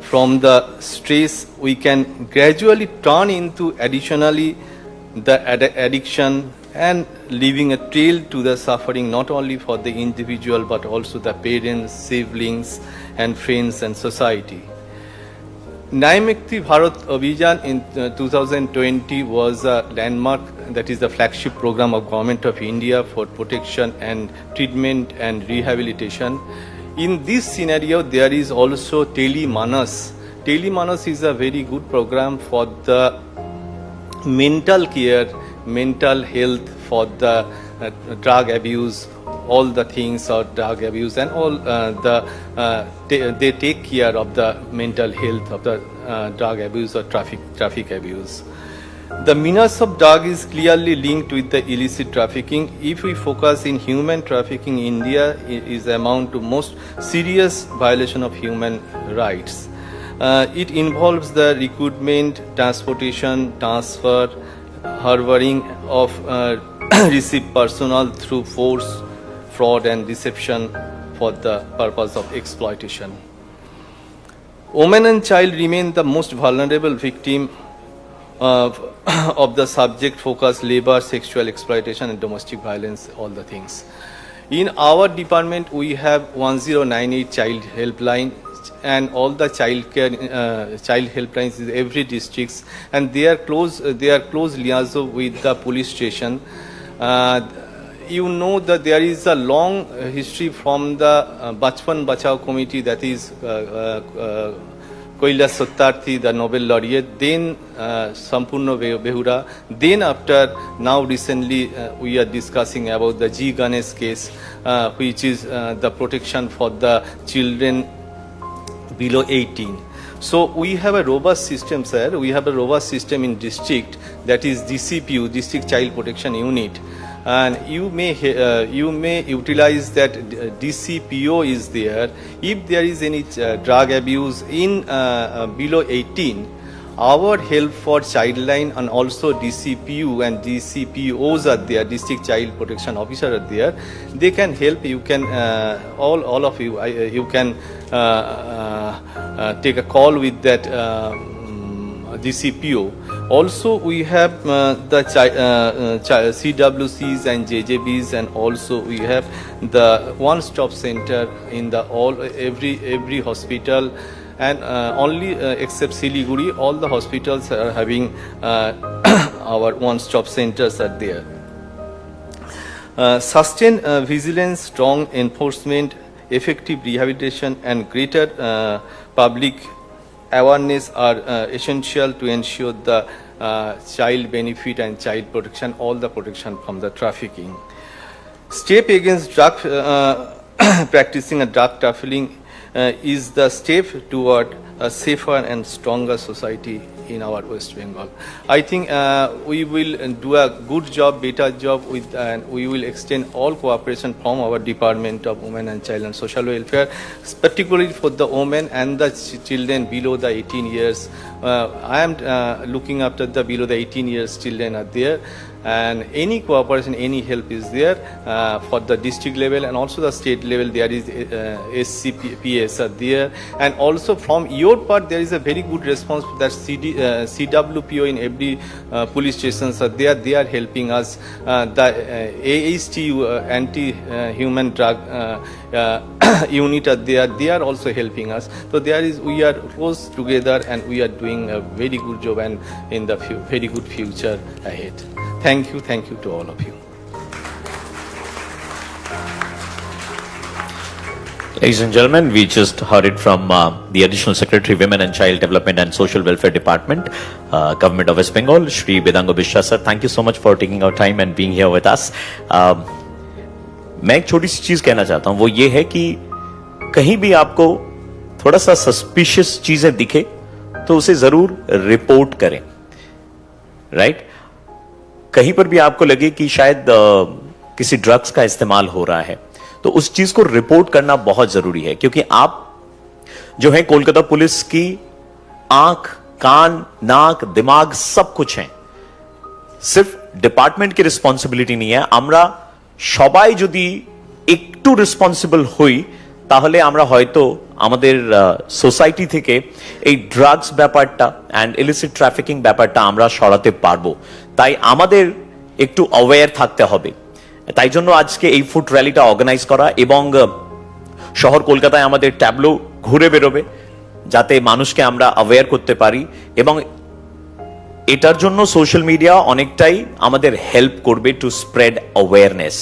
from the stress, we can gradually turn into additionally the addiction and leaving a trail to the suffering not only for the individual but also the parents, siblings, and friends and society. Naimukti Bharat Abhijan in 2020 was a landmark, that is the flagship program of Government of India for protection and treatment and rehabilitation. In this scenario, there is also Telemanas. Telemanas is a very good program for the mental care, mental health for the drug abuse, all the things of drug abuse, and all they take care of the mental health of the drug abuse or traffic abuse. The menace of drug is clearly linked with the illicit trafficking. If we focus in human trafficking, India is among to most serious violation of human rights. It involves the recruitment, transportation, transfer, harboring of received personnel through force, fraud, and deception for the purpose of exploitation. Women and child remain the most vulnerable victim of the subject-focused labor, sexual exploitation, and domestic violence, all the things. In our department, we have 1098 child helpline, and all the child helplines in every districts, and they are close liaison with the police station. You know that there is a long history from the Bachpan Bachao committee, that is Kailash Satyarthi, the Nobel laureate, then Sampurna Behura, then after now recently we are discussing about the G. Ganesh case, which is the protection for the children below 18. So we have a robust system, sir. We have a robust system in district, that is DCPU, District Child Protection Unit. And you may utilize that DCPO is there. If there is any drug abuse in below 18, our help for Childline and also DCPU and DCPOs are there, District Child Protection Officer are there. They can help. You can all of you. You can take a call with that DCPO. Also, we have the CWCs and JJBs, and also we have the one-stop center in the every hospital, and only except Siliguri, all the hospitals are having our one-stop centers are there. Sustained vigilance, strong enforcement, effective rehabilitation, and greater public awareness are essential to ensure the child benefit and child protection, all the protection from the trafficking. Step against drug practicing and drug trafficking is the step toward a safer and stronger society in our West Bengal. I think we will do a good job, better job with, and we will extend all cooperation from our Department of Women and Child and Social Welfare, particularly for the women and the children below the 18 years. I am looking after the below the 18 years children are there, and any cooperation, any help is there for the district level and also the state level. There is SCPS are there, and also from your part there is a very good response that CWPO in every police stations are there. They are helping us. The AHTU anti-human drug unit are there. They are also helping us. So there is, we are close together and we are doing a very good job and in the very good future ahead. Thank you to all of you. Ladies and gentlemen, we just heard it from the Additional Secretary, Women and Child Development and Social Welfare Department, Government of West Bengal, Shri Vedango Bishra sir. Thank you so much for taking our time and being here with us. मैं एक छोटी सी चीज कहना चाहता हूं, वो ये है कि कहीं भी आपको थोड़ा सा सस्पिशियस चीजें दिखे तो उसे जरूर रिपोर्ट करें, राइट? कहीं पर भी आपको लगे कि शायद किसी ड्रग्स का इस्तेमाल हो रहा है तो उस चीज को रिपोर्ट करना बहुत जरूरी है, क्योंकि आप जो है कोलकाता पुलिस की आंख, कान, नाक, दिमाग सब कुछ है। सिर्फ डिपार्टमेंट की रिस्पॉन्सिबिलिटी नहीं है, আমরা সবাই যদি একটু রেসপন্সিবল হই তাহলে আমরা হয়তো আমাদের সোসাইটি থেকে এই ড্রাগস ব্যাপারটা এন্ড ইলিসিট ট্রাফিকিং ব্যাপারটা আমরা সরাতে পারবো। তাই আমাদের একটু অ্যাওয়্যার থাকতে হবে। তাই জন্য আজকে এই ফুড র্যালিটা অর্গানাইজ করা এবং শহর কলকাতায় আমাদের ট্যাবলো ঘুরে বেরোবে যাতে মানুষকে আমরা অ্যাওয়্যার করতে পারি, এবং এটার জন্য সোশ্যাল মিডিয়া অনেকটাই আমাদের হেল্প করবে to spread awareness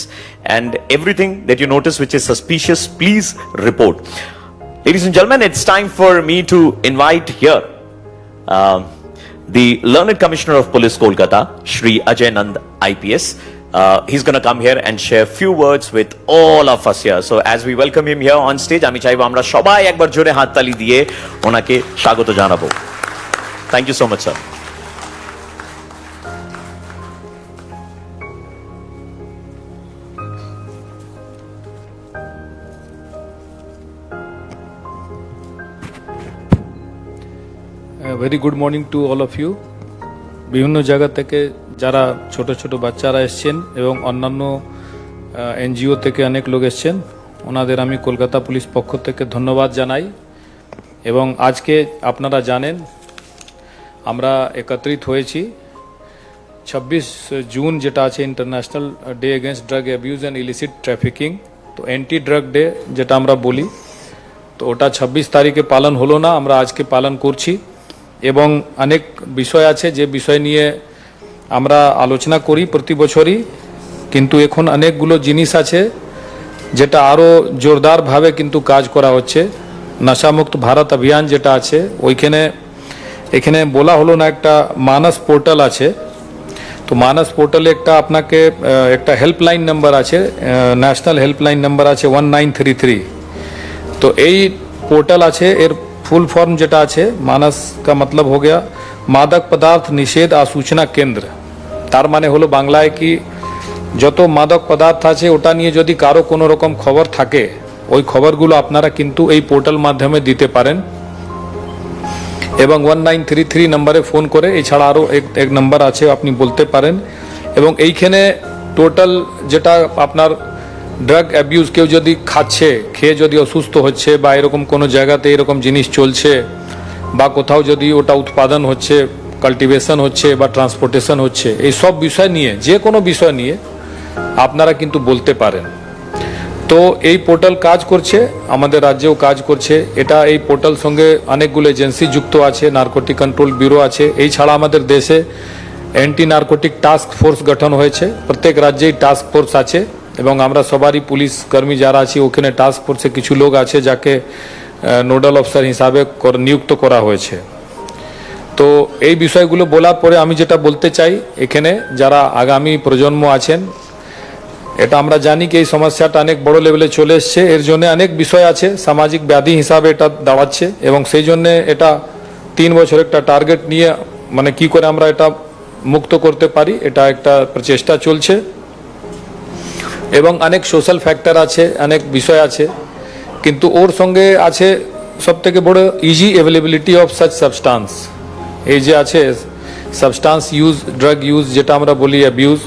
and everything that you notice which is suspicious, please report. Ladies and gentlemen, it's time for me to invite here the Learned Commissioner of Police Kolkata, Shri Ajay Nand IPS. He's going to come here and share few words with all of us here. So as we welcome him here on stage, আমি চাইবো আমরা সবাই একবার জোরে হাততালি দিয়ে ওনাকে স্বাগত জানাবো। Thank you so much, sir. Very good morning to all of you. বিভিন্ন জায়গা থেকে যারা ছোট ছোট বাচ্চারা এসছেন এবং অন্যান্য এনজিও থেকে অনেক লোক এসছেন, ওনাদের আমি কলকাতা পুলিশ পক্ষ থেকে ধন্যবাদ জানাই। এবং আজকে আপনারা জানেন আমরা একত্রিত হয়েছি 26 জুন যেটা আছে international day against drug abuse and illicit trafficking, তো অ্যান্টি ড্রাগ ডে যেটা আমরা বলি, তো ওটা 26 তারিখে পালন হলো না, আমরা আজকে পালন করছি। এবং অনেক বিষয় আছে যে বিষয় নিয়ে আমরা আলোচনা করি প্রতি বছরই, কিন্তু এখন অনেকগুলো জিনিস আছে যেটা আরও জোরদারভাবে কিন্তু কাজ করা হচ্ছে। নশামুক্ত ভারত অভিযান যেটা আছে এখানে বলা হলো না, একটা মানস পোর্টাল আছে, তো মানস পোর্টালে একটা আপনাকে একটা হেল্পলাইন নাম্বার আছে, ন্যাশনাল হেল্পলাইন নাম্বার আছে 1933। তো এই পোর্টাল আছে, এর ফুল ফর্ম যেটা আছে মানস का मतलब हो गया মাদক পদার্থ নিষেধ আसूचना কেন্দ্র। তার মানে হলো বাংলায় কি যত মাদক পদার্থ আছে ওটা নিয়ে যদি কারো কোনো রকম খবর থাকে ওই খবরগুলো আপনারা কিন্তু এই পোর্টাল মাধ্যমে দিতে পারেন এবং 1933 নম্বরে ফোন করে, এছাড়া আরও এক নম্বর আছে আপনি বলতে পারেন। এবং এইখানে টোটাল যেটা আপনার ড্রাগ অ্যাবিউজ, কেউ যদি খাচ্ছে, খেয়ে যদি অসুস্থ হচ্ছে বা এরকম কোনো জায়গাতে এরকম জিনিস চলছে বা কোথাও যদি ওটা উৎপাদন হচ্ছে, কাল্টিভেশন হচ্ছে বা ট্রান্সপোর্টেশন হচ্ছে, এই সব বিষয় নিয়ে যে কোনো বিষয় নিয়ে আপনারা কিন্তু বলতে পারেন। তো এই পোর্টাল কাজ করছে, আমাদের রাজ্যেও কাজ করছে। এটা এই পোর্টাল সঙ্গে অনেকগুলো এজেন্সি যুক্ত আছে, নার্কোটিক কন্ট্রোল ব্যুরো আছে। এই ছাড়া আমাদের দেশে অ্যান্টি নার্কোটিক টাস্ক ফোর্স গঠন হয়েছে, প্রত্যেক রাজ্যেই টাস্ক ফোর্স আছে এবং আমরা সবারই পুলিশ কর্মী যারা আছি ওখানে টাস্ক ফোর্সে কিছু লোক আছে যাকে নোডাল অফিসার হিসাবে নিযুক্ত করা হয়েছে। তো এই বিষয়গুলো বলার পরে আমি যেটা বলতে চাই, এখানে যারা আগামী প্রজন্ম আছেন, এটা আমরা জানি কি এই সমস্যাটা অনেক বড় লেভেলে চলে এসছে, এর জন্য অনেক বিষয় আছে, সামাজিক ব্যাধি হিসাবে এটা দাঁড়াচ্ছে এবং সেই জন্য এটা 3 বছর একটা টার্গেট নিয়ে মানে কি করে আমরা এটা মুক্ত করতে পারি, এটা একটা প্রচেষ্টা চলছে এবং অনেক সোশ্যাল ফ্যাক্টর আছে, অনেক বিষয় আছে, কিন্তু ওর সঙ্গে আছে সবথেকে বড় easy availability of such substance. এই যে আছে সাবস্টান্স ইউজ, ড্রাগ ইউজ যেটা আমরা বলি অ্যাবিউজ,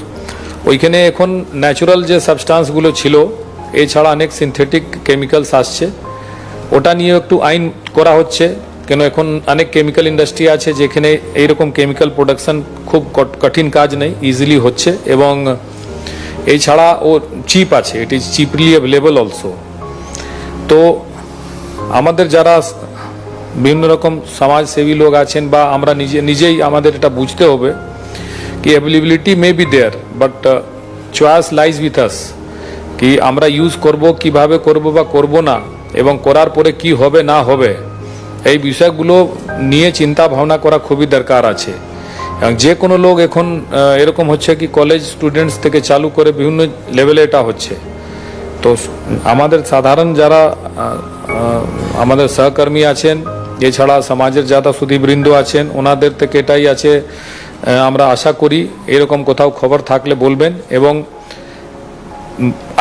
ওইখানে এখন ন্যাচারাল যে সাবস্টান্সগুলো ছিল এছাড়া অনেক সিনথেটিক কেমিক্যালস আসছে, ওটা নিয়ে একটু আইন করা হচ্ছে, কেন এখন অনেক কেমিক্যাল ইন্ডাস্ট্রি আছে যেখানে এইরকম কেমিক্যাল প্রোডাকশন খুব কঠিন কাজ নেই, ইজিলি হচ্ছে এবং এছাড়া ও চিপ আছে, ইট ইজ চিপলি অ্যাভেলেবল অলসো। তো আমাদের যারা বিভিন্ন রকম সমাজসেবী লোক আছেন বা আমরা নিজেই আমাদের এটা বুঝতে হবে কি availability may be there, but choice lies with us, কি আমরা ইউজ করব, কিভাবে করব বা করব না, এবং করার পরে কি হবে না হবে, এই বিষয়গুলো নিয়ে চিন্তা ভাবনা করা খুবই দরকার আছে। এবং যে কোনো লোক এখন এরকম হচ্ছে কি কলেজ স্টুডেন্টস থেকে চালু করে বিভিন্ন লেভেলে এটা হচ্ছে। তো আমাদের সাধারণ যারা আমাদের সহকর্মী আছেন, এছাড়া সমাজের যারা সুধীবৃন্দ আছেন, ওনাদের থেকে এটাই আছে, আমরা আশা করি এরকম কোথাও খবর থাকলে বলবেন এবং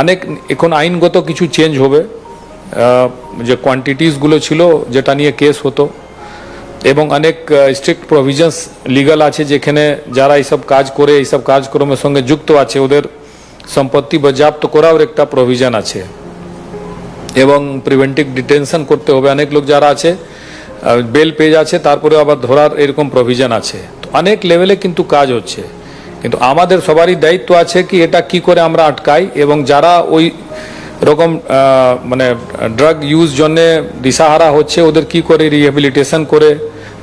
অনেক এখন আইনগত কিছু চেঞ্জ হবে, যে কোয়ান্টিটিসগুলো ছিল যেটা নিয়ে কেস হতো এবং অনেক স্ট্রিক্ট প্রভিশনস লিগাল আছে যেখানে যারা এইসব কাজ করে, এইসব কাজকর্মের সঙ্গে যুক্ত আছে ওদের সম্পত্তি বাজেয়াপ্ত করার একটা প্রভিশন আছে এবং প্রিভেন্টিভ ডিটেনশন করতে হবে। অনেক লোক যারা আছে বেল পেয়ে যাচ্ছে তারপরে আবার ধরার এরকম প্রভিশন আছে। তো অনেক লেভেলে কিন্তু কাজ হচ্ছে, কিন্তু আমাদের সবারই দায়িত্ব আছে কি এটা কি করে আমরা আটকাই এবং যারা ওই রকম মানে ড্রাগ ইউজ জন্যে দিশাহারা হচ্ছে ওদের কি করে রিহ্যাবিলিটেশন করে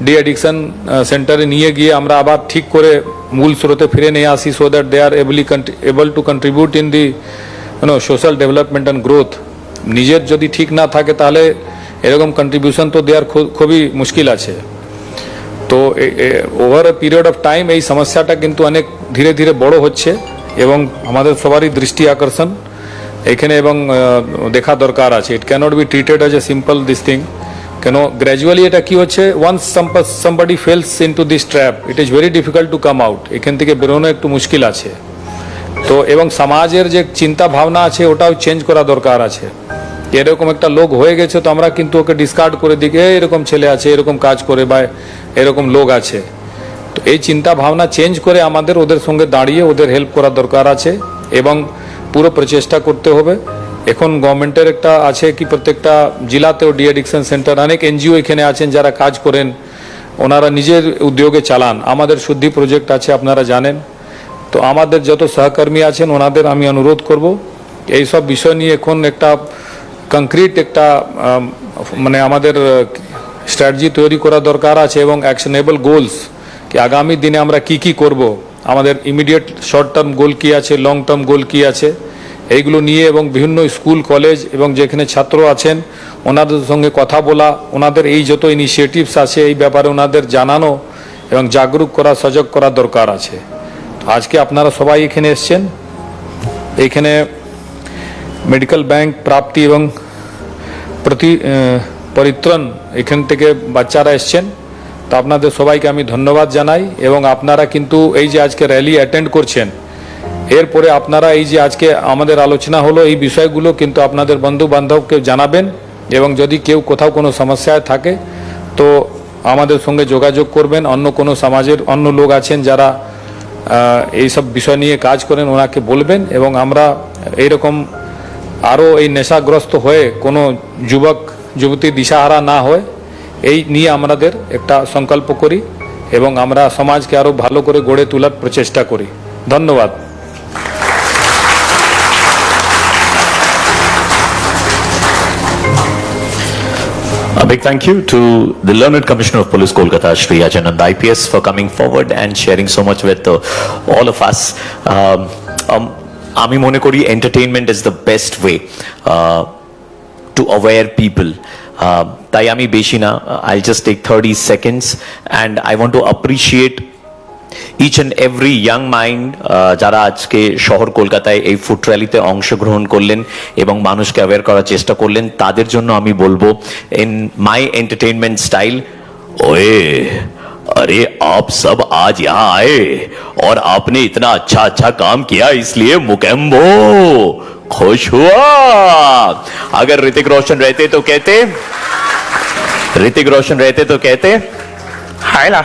ডি অ্যাডিকশন সেন্টারে নিয়ে গিয়ে আমরা আবার ঠিক করে মূল স্রোতে ফিরে নিয়ে আসি, so that they are able to contribute in the social development and growth. নিজের যদি ঠিক না থাকে তাহলে এরকম কন্ট্রিবিউশন তো দেওয়ার খুবই মুশকিল আছে। তো over a period of time এই সমস্যাটা কিন্তু অনেক ধীরে ধীরে বড় হচ্ছে এবং আমাদের সবারই দৃষ্টি আকর্ষণ এখানে এবং দেখা দরকার আছে। It cannot be treated as a simple this thing, কেন গ্র্যাজুয়ালি এটা কি হচ্ছে, once somebody falls into this trap it is very difficult to come out, এখান থেকে বেরোনো একটু মুশকিল আছে। তো এবং সমাজের যে চিন্তা ভাবনা আছে ওটাও চেঞ্জ করা দরকার আছে। এরকম একটা লোক হয়ে গেছে তো আমরা কিন্তু ওকে ডিসকার্ড করে দিই, এরকম ছেলে আছে, এরকম কাজ করে বা এরকম লোক আছে। তো এই চিন্তা ভাবনা চেঞ্জ করে আমাদের ওদের সঙ্গে দাঁড়িয়ে ওদের হেল্প করা দরকার আছে এবং পুরো প্রচেষ্টা করতে হবে। এখন গভর্নমেন্টের একটা আছে কি প্রত্যেকটা জেলাতেও ডি অ্যাডিকশন সেন্টার, অনেক এনজিও এখানে আছেন যারা কাজ করেন, ওনারা নিজের উদ্যোগে চালান। আমাদের শুদ্ধি প্রজেক্ট আছে আপনারা জানেন। তো আমাদের যত সহকর্মী আছেন ওনাদের আমি অনুরোধ করব এই সব বিষয় নিয়ে এখন একটা কংক্রিট একটা মানে আমাদের স্ট্র্যাটেজি তৈরি করা দরকার আছে এবং অ্যাকশনেবল গোলস, কি আগামী দিনে আমরা কি কি করব, আমাদের ইমিডিয়েট শর্ট টার্ম গোল কি আছে, লং টার্ম গোল কি আছে, এইগুলো নিয়ে এবং বিভিন্ন স্কুল কলেজ এবং যেখানে ছাত্র আছেন ওনাদের সঙ্গে কথা বলা, ওনাদের এই যত ইনিশিয়েটিভস আছে এই ব্যাপারে ওনাদের জানানো এবং জাগরুক করা, সজাগ করা দরকার আছে। আজকে আপনারা সবাই এখানে এসছেন, এইখানে মেডিকেল ব্যাংক প্রাপ্তি এবং পরিত্রাণ এখান থেকে বাচ্চারা এসছেন, তো আপনাদের সবাইকে আমি ধন্যবাদ জানাই এবং আপনারা কিন্তু এই যে আজকে র্যালি অ্যাটেন্ড করছেন, এরপরে আপনারা এই যে আজকে আমাদের আলোচনা হলো এই বিষয়গুলো কিন্তু আপনাদের বন্ধু বান্ধবকে জানাবেন এবং যদি কেউ কোথাও কোনো সমস্যায় থাকে তো আমাদের সঙ্গে যোগাযোগ করবেন। অন্য কোনো সমাজের অন্য লোক আছেন যারা এই সব বিষয় নিয়ে কাজ করেন ওনাকে বলবেন এবং আমরা এইরকম আরও এই নেশাগ্রস্ত হয়ে কোনো যুবক যুবতী দিশাহারা না হয় এই নিয়ে আমাদের একটা সংকল্প করি এবং আমরা সমাজকে আরও ভালো করে গড়ে তোলার প্রচেষ্টা করি। ধন্যবাদ। A big thank you to the Learned Commissioner of Police, Kolkata, Shri Ajanand IPS, for coming forward and sharing so much with all of us. Ami mone kori entertainment is the best way to aware people তাই আমি বেশি না, I'll just take 30 seconds and I want to appreciate each and every young mind যারা আজকে শহর কলকাতায় এই foot র্যালিতে অংশগ্রহণ করলেন এবং মানুষকে অ্যাওয়্যার করার চেষ্টা করলেন, তাদের জন্য আমি বলবো ইন মাই এন্টারটেনমেন্ট স্টাইল, ओए अरे आप सब आज यहाँ आए और आपने इतना अच्छा अच्छा काम किया, इसलिए मुकेम्बो खुश हुआ। अगर ऋतिक रोशन रहते तो कहते हाय ना,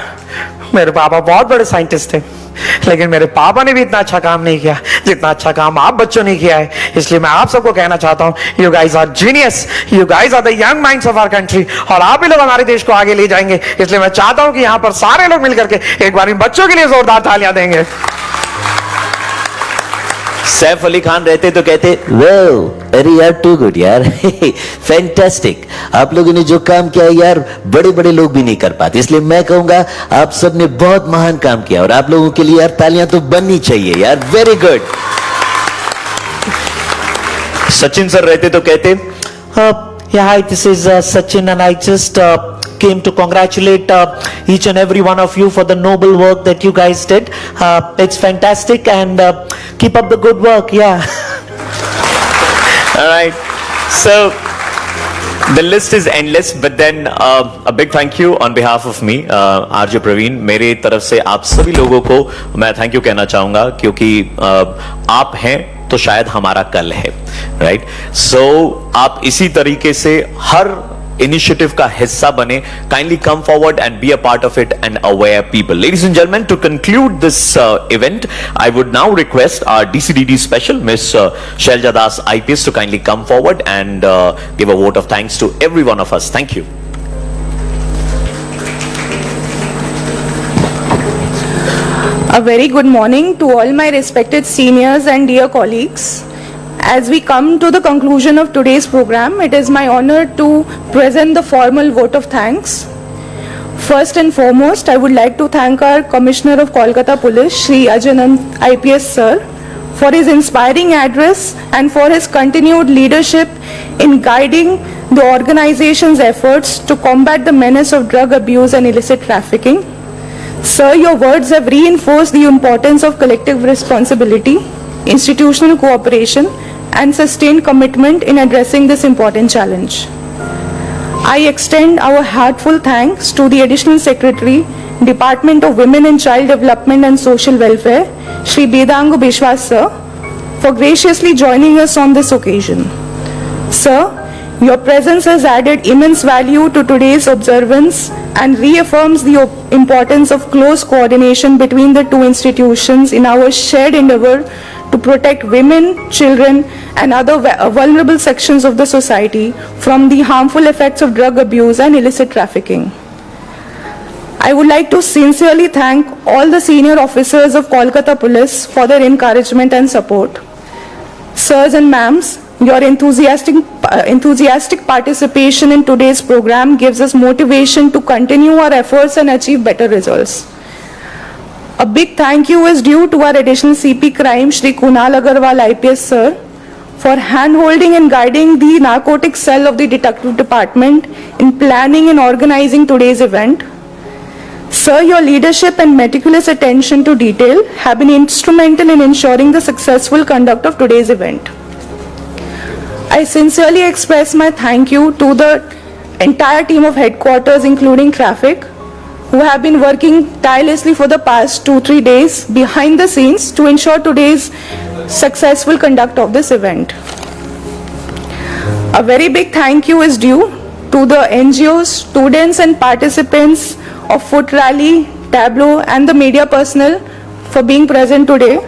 मेरे पापा बहुत बड़े साइंटिस्ट थे, लेकिन मेरे पापा ने भी इतना अच्छा काम नहीं किया जितना अच्छा काम आप बच्चों ने किया है। इसलिए मैं आप सबको कहना चाहता हूँ, you guys are genius, you guys are the young minds of our country, और आप ही लोग हमारे देश को आगे ले जाएंगे। इसलिए मैं चाहता हूँ कि यहाँ पर सारे लोग मिलकर के एक बार इन बच्चों के लिए जोरदार तालियां देंगे। सैफ अली खान रहते तो कहते वाओ, अरे यार टू गुड यार, फैंटास्टिक, आप लोगों ने जो काम किया यार बड़े बड़े लोग भी नहीं कर पाते। इसलिए मैं कहूंगा आप सब ने बहुत महान काम किया और आप लोगों के लिए यार तालियां तो बननी चाहिए यार, वेरी गुड। सचिन सर रहते तो कहते Yeah, hi, this is Sachin, and I just came to congratulate each and every one of you for the noble work that you guys did. It's fantastic, and keep up the good work. Yeah. all right, so the list is endless, but then a big thank you on behalf of me, RJ Praveen, मेरे तरफ से आप सभी लोगों को मैं thank you कहना चाहूंगा, क्योंकि आप हैं तो शायद हमारा कल है, राइट? सो आप इसी तरीके से हर इनिशिएटिव का हिस्सा बने. Kindly come forward and be a part of it and aware people. Ladies and gentleman, to conclude this event, I would now request our DCDD special miss Shailaja Das IPS to kindly come forward and give a vote of thanks to every one of us. Thank you. A very good morning to all my respected seniors and dear colleagues. As we come to the conclusion of today's program, it is my honor to present the formal vote of thanks. First and foremost, I would like to thank our Commissioner of Kolkata Police, Shri Ajanand IPS sir, for his inspiring address and for his continued leadership in guiding the organization's efforts to combat the menace of drug abuse and illicit trafficking. Sir, your words have reinforced the importance of collective responsibility, institutional cooperation, and sustained commitment in addressing this important challenge. I extend our heartfelt thanks to the Additional Secretary, Department of Women and Child Development and Social Welfare, Shri Bedangu Bishwas sir, for graciously joining us on this occasion. Sir, your presence has added immense value to today's observance and reaffirms the importance of close coordination between the two institutions in our shared endeavor to protect women, children, and other vulnerable sections of the society from the harmful effects of drug abuse and illicit trafficking. I would like to sincerely thank all the senior officers of Kolkata Police for their encouragement and support. Sirs and ma'ams, your enthusiastic participation in today's program gives us motivation to continue our efforts and achieve better results. A big thank you is due to our additional CP Crime, Shri Kunal Agarwal IPS sir, for hand-holding and guiding the narcotics cell of the detective department in planning and organizing today's event. Sir, your leadership and meticulous attention to detail have been instrumental in ensuring the successful conduct of today's event. I sincerely express my thank you to the entire team of headquarters, including traffic, who have been working tirelessly for the past 2-3 days behind the scenes to ensure today's successful conduct of this event. A very big thank you is due to the NGOs, students and participants of Foot Rally, Tableau and the media personnel for being present today.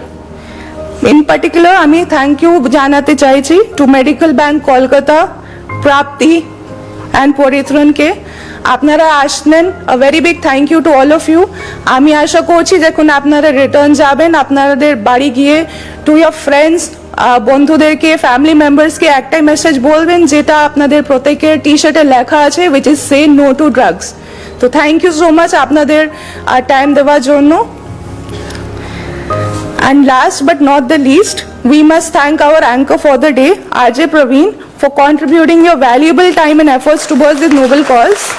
In particular, আমি thank you জানাতে চাইছি to Medical Bank Kolkata, Prapti and পরিত্রণকে। আপনারা আসলেন, a very big thank you to all of you. আমি আশা করছি যখন আপনারা return যাবেন, আপনাদের বাড়ি গিয়ে to your friends, বন্ধুদেরকে, ফ্যামিলি মেম্বার্সকে একটাই মেসেজ বলবেন যেটা আপনাদের প্রত্যেকের টি-শার্টে লেখা আছে, which is say no to drugs. তো থ্যাংক ইউ সো মাচ আপনাদের টাইম দেওয়ার জন্য। And last but not the least, we must thank our anchor for the day, RJ Praveen, for contributing your valuable time and efforts towards this noble cause.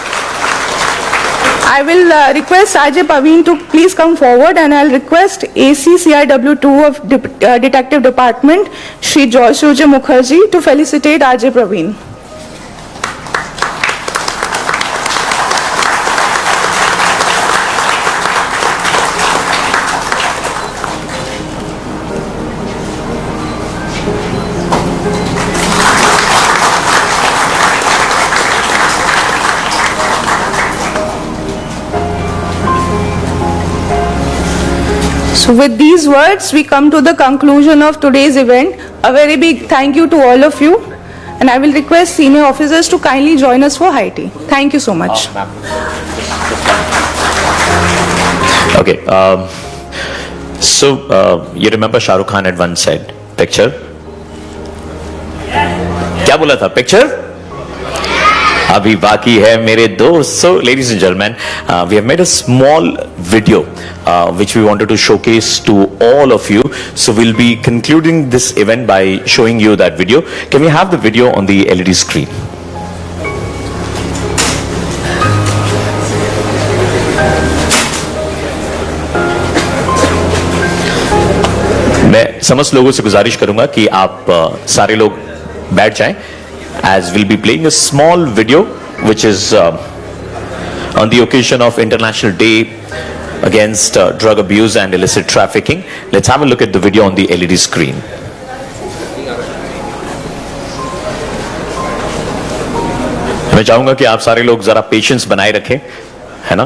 I will request RJ Praveen to please come forward, and I'll request ACCIW2 of Detective Department, Shri George Surya Mukherjee, to felicitate RJ Praveen. So with these words, we come to the conclusion of today's event. A very big thank you to all of you, and I will request senior officers to kindly join us for high tea. Thank you so much. Okay, so you remember Shah Rukh Khan had once said, picture? क्या बोला था? Picture? अभी बाकी है मेरे दोस्त. So ladies and gentlemen, we have made a small video which we wanted to showcase to all of you. So we'll be concluding this event by showing you that video. Can we have the video on the LED screen? मैं समस्त लोगों से गुजारिश करूंगा कि आप सारे लोग बैठ जाएं, as we'll be playing a small video which is on the occasion of International Day against drug abuse and illicit trafficking. Let's have a look at the video on the LED screen. मैं चाहूंगा कि आप सारे लोग जरा patience बनाए रखें, है ना?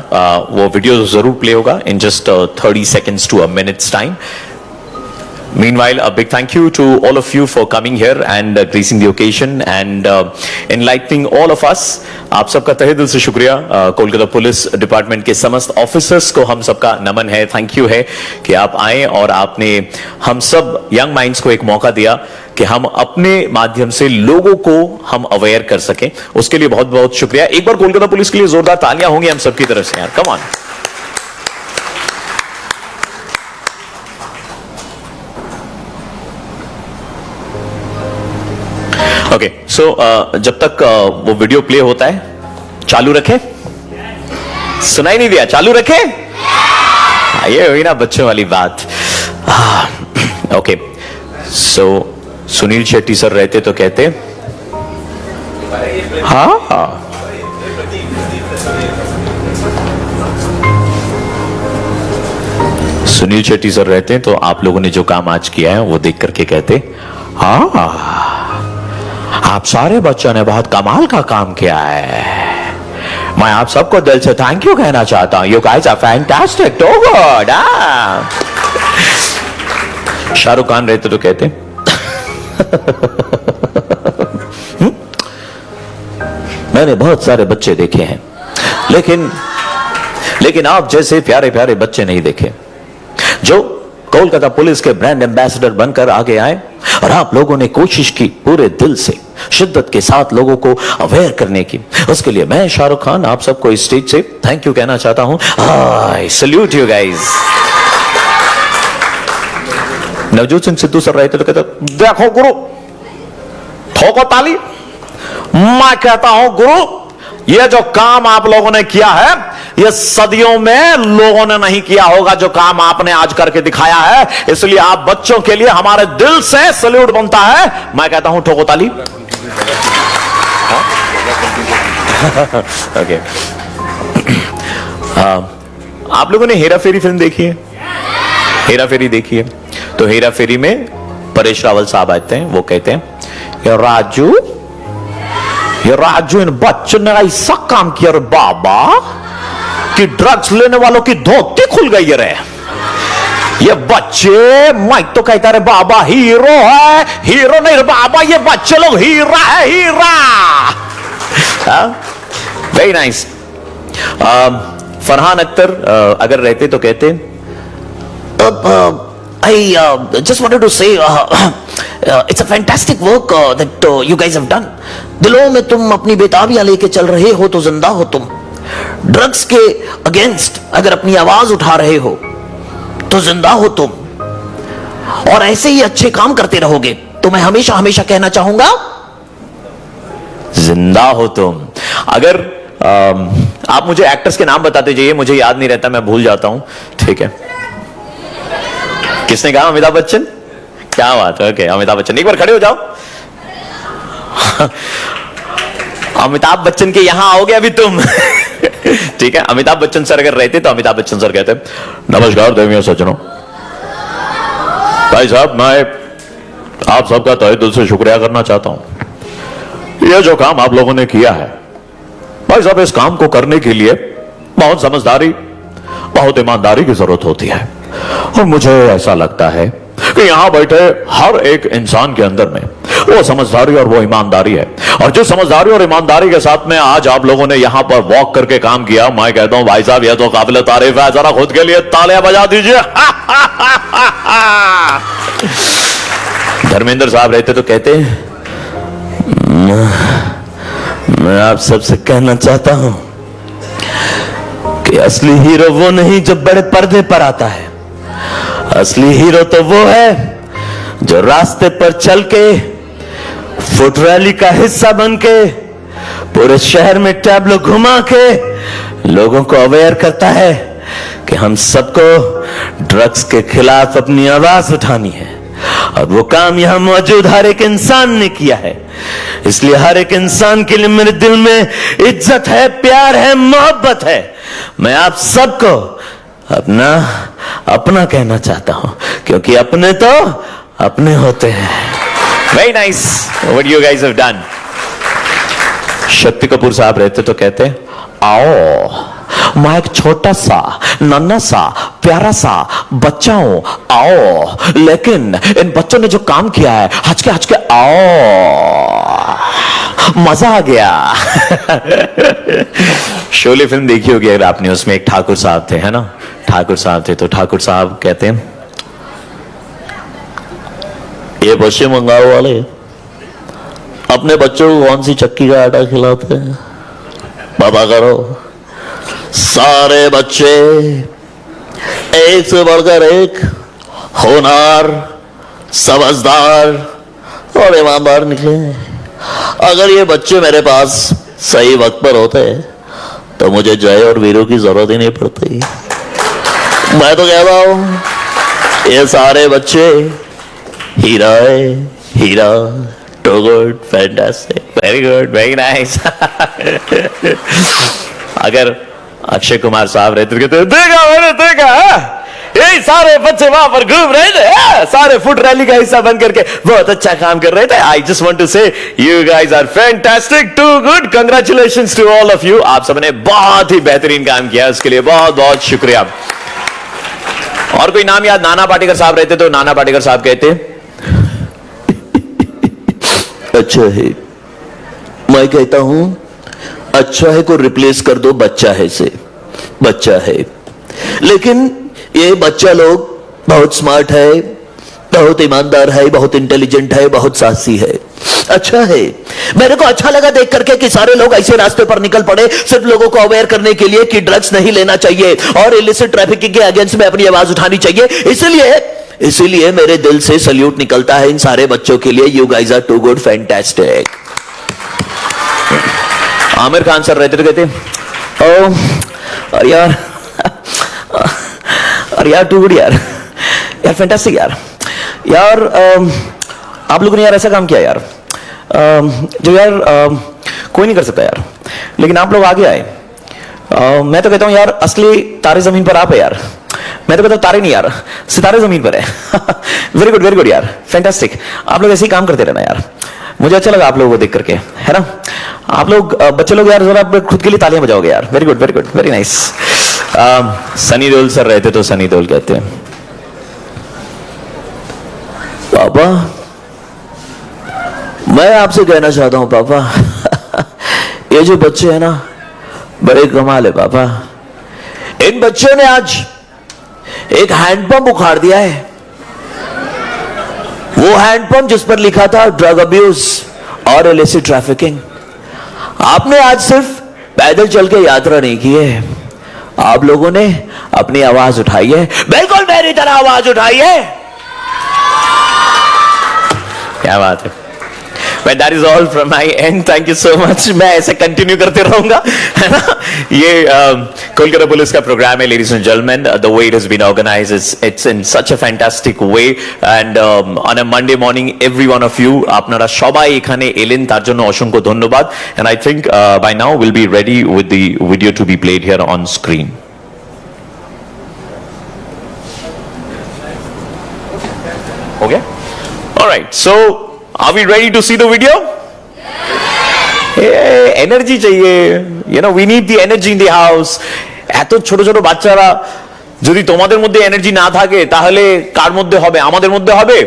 वो वीडियो जरूर प्ले होगा in just 30 seconds to a minute's time. Meanwhile, a big thank you to all of you for coming here and gracing the occasion and enlightening all of us. आप सबका तहे दिल से शुक्रिया. कोलकाता पुलिस डिपार्टमेंट के समस्त officers को हम सबका नमन है, थैंक यू है कि आप आए और आपने हम सब यंग माइंड्स को एक मौका दिया कि हम अपने माध्यम से लोगों को हम अवेयर कर सकें. उसके लिए बहुत बहुत शुक्रिया. एक बार कोलकाता पुलिस के लिए जोरदार तालियां होंगी हम सबकी तरफ से यार. Come on. ओके, सो जब तक वो वीडियो प्ले होता है, चालू रखे. सुनाई नहीं दिया? चालू रखे. ये हुई ना बच्चों वाली बात. ओके, सो सुनील शेट्टी सर रहते तो कहते हाँ, सुनील शेट्टी सर रहते तो आप लोगों ने जो काम आज किया है वो देख करके कहते हाँ, आप सारे बच्चों ने बहुत कमाल का काम किया है. मैं आप सबको दिल से थैंक यू कहना चाहता हूं. You guys are fantastic, too good. Shahrukh Khan रहते तो कहते मैंने बहुत सारे बच्चे देखे हैं, लेकिन आप जैसे प्यारे प्यारे बच्चे नहीं देखे जो कोलकाता पुलिस के ब्रांड एम्बेसडर बनकर आगे आए और आप लोगों ने कोशिश की पूरे दिल से, शिद्दत के साथ लोगों को अवेयर करने की. उसके लिए मैं शाहरुख खान आप सबको इस स्टेज से थैंक यू कहना चाहता हूं. I salute you guys. Navjot Singh Sidhu sir रहते तो कहते देखो गुरु, ठोको ताली. मैं कहता हूं गुरु, ये जो काम आप लोगों ने किया है ये सदियों में लोगों ने नहीं किया होगा जो काम आपने आज करके दिखाया है. इसलिए आप बच्चों के लिए हमारे दिल से सल्यूट बनता है. मैं कहता हूं ठोको ताली. ओके, आप लोगों ने हेरा फेरी फिल्म देखी है? हेरा फेरी देखी है? तो हेरा फेरी में परेश रावल साहब आते हैं, वो कहते हैं ये राजू इन बच्चों ने ऐसा काम किया रे बाबा कि ड्रग्स लेने वालों की धोती खुल गई रे. ये बच्चे, मैं तो कहता रे बाबा हीरो है. हीरो नहीं रे बाबा, ये बच्चे लोग हीरा है, हीरा. Very nice. फरहान अख्तर अगर रहते तो कहते I just wanted to say it's a fantastic work that you guys have done. दिलों में तुम अपनी बेताबियां लेके चल रहे हो तो जिंदा हो तुम. ड्रग्स के अगेंस्ट अगर अपनी आवाज उठा रहे हो तो जिंदा हो तुम. और ऐसे ही अच्छे काम करते रहोगे तो मैं हमेशा हमेशा कहना चाहूंगा, जिंदा हो तुम। अगर आप मुझे एक्टर्स के नाम बताते जाइए, मुझे याद नहीं रहता, मैं भूल जाता हूं। ठीक है, किसने कहा? अमिताभ बच्चन। क्या बात है, ओके, अमिताभ बच्चन। एक बार खड़े हो जाओ। अमिताभ बच्चन के यहां आओगे अभी तुम। ठीक है, अमिताभ बच्चन सर अगर रहते तो अमिताभ बच्चन सर कहते, नमस्कार देवियों सज्जनों, भाई साहब मैं आप सबका तहे दिल से शुक्रिया करना चाहता हूं। यह जो काम आप लोगों ने किया है, भाई साहब इस काम को करने के लिए बहुत समझदारी, बहुत ईमानदारी की जरूरत होती है। और मुझे ऐसा लगता है कि यहां बैठे हर एक इंसान के अंदर में वो समझदारी और वो ईमानदारी है। और जो समझदारी और ईमानदारी के साथ में आज आप लोगों ने यहां पर वॉक करके काम किया, मैं कहता हूं भाई साहब यह तो काबिल तारीफ है। जरा खुद के लिए तालियां बजा दीजिए। धर्मेंद्र साहब रहते तो कहते, मैं आप सबसे कहना चाहता हूं कि असली हीरो वो नहीं जो बड़े पर्दे पर आता है, असली हीरो तो वो है जो रास्ते पर चल के फुट रैली का हिस्सा बन के पूरे शहर में टैबलो घुमा के लोगों को अवेयर करता है कि हम सबको ड्रग्स के खिलाफ अपनी आवाज उठानी है। और वो काम यहां मौजूद हर एक इंसान ने किया है। इसलिए हर एक इंसान के लिए मेरे दिल में इज्जत है, प्यार है, मोहब्बत है। मैं आप सबको अपना अपना कहना चाहता हूं, क्योंकि अपने तो अपने होते हैं। Very nice what you guys have done. Shakti Kapoor साहब रहते तो कहते, आओ मैं एक छोटा सा नन्हा सा प्यारा सा बच्चा हूं, आओ, लेकिन इन बच्चों ने जो काम किया है, हच के आओ, मजा आ गया। शोले फिल्म देखी होगी अगर आपने, उसमें एक ठाकुर साहब थे, है ना, ठाकुर साहब थे। तो ठाकुर साहब कहते हैं, ये पश्चिम बंगाल वाले अपने बच्चों को कौन सी चक्की का आटा खिलाते हैं, पता करो। सारे बच्चे एक से बढ़कर एक होनहार, समझदार और ईमानदार निकले। अगर ये बच्चे मेरे पास सही वक्त पर होते तो मुझे जय और वीरों की जरूरत ही नहीं पड़ती। मैं तो कहता हूं ये सारे बच्चे हीरा है, हीरा। Too good, fantastic, very good, very nice. अगर अक्षय कुमार साहब रहते कहते, देखा मैंने देखा, यही सारे बच्चे वहां पर घूम रहे थे, सारे फुट रैली का हिस्सा बन करके बहुत अच्छा काम कर रहे थे। I just want to say you guys are fantastic, too good, congratulations to all of you. आप सबने बहुत ही बेहतरीन काम किया, उसके लिए बहुत बहुत शुक्रिया। और कोई नाम याद? नाना पाटेकर साहब रहते तो नाना पाटेकर साहब कहते, अच्छा है, मैं कहता हूं अच्छा है को रिप्लेस कर दो बच्चा है से, बच्चा है। लेकिन ये बच्चा लोग बहुत स्मार्ट है, बहुत ईमानदार है, बहुत इंटेलिजेंट है, बहुत साहसी है, अच्छा है। मेरे को अच्छा लगा देख करके कि सारे लोग ऐसे रास्ते पर निकल पड़े सिर्फ लोगों को अवेयर करने के लिए कि ड्रग्स नहीं लेना चाहिए और इलिसिट ट्रैफिकिंग के अगेंस्ट में अपनी आवाज उठानी चाहिए। इसलिए मेरे दिल से सल्यूट निकलता है इन सारे बच्चों के लिए। You guys are too good, fantastic. Aamir Khan sir रहते तो कहते, अरे यार टू गुड यार फैंटास्टिक यार आप लोगों ने यार ऐसा काम किया यार, जो यार कोई नहीं कर सकता यार, लेकिन आप लोग आगे आए। मैं तो कहता हूं यार असली तारे जमीन पर आप है यार। मैं तो कहता हूं तारे नहीं यार, सितारे जमीन पर है। वेरी गुड यार, फैंटास्टिक। आप लोग ऐसे ही काम करते रहना यार, मुझे अच्छा लगा आप लोगों को देख करके, है ना। आप लोग बच्चे लोग यार जरा खुद के लिए तालियां बजाओगे यार। Very good, very nice. Sunny Deol sir रहते तो सनी देओल कहते हैं, पापा मैं आपसे कहना चाहता हूं पापा, ये जो बच्चे हैं ना बड़े कमाल है पापा। इन बच्चों ने आज एक हैंडपंप उखाड़ दिया है, वो हैंडपंप जिस पर लिखा था ड्रग अब्यूज और इलिसिट ट्रैफिकिंग। आपने आज सिर्फ पैदल चल के यात्रा नहीं की है, आप लोगों ने अपनी आवाज उठाई है, बिल्कुल मेरी तरह आवाज उठाई है। क्या बात है. But that is all from my end. Thank you so much. मैं ऐसे कंटिन्यू करते रहूंगा, है ना. ये कोलकाता पुलिस का प्रोग्राम है, ladies and gentlemen. The way it has been organized, it's in such a fantastic way. And on a Monday morning, every one of you, আপনারা সবাই এখানে এলেন, তার জন্য অসংখ্য ধন্যবাদ. And I think by now we'll be ready with the video to be played here on screen. Okay. All right. So. Are we ready to see the video? Yeah. Energy चाहिए. You know, we need the energy in the house. এত ছোট ছোট বাচ্চারা যদি তোমাদের মধ্যে energy না থাকে তাহলে কার মধ্যে হবে? আমাদের মধ্যে হবে.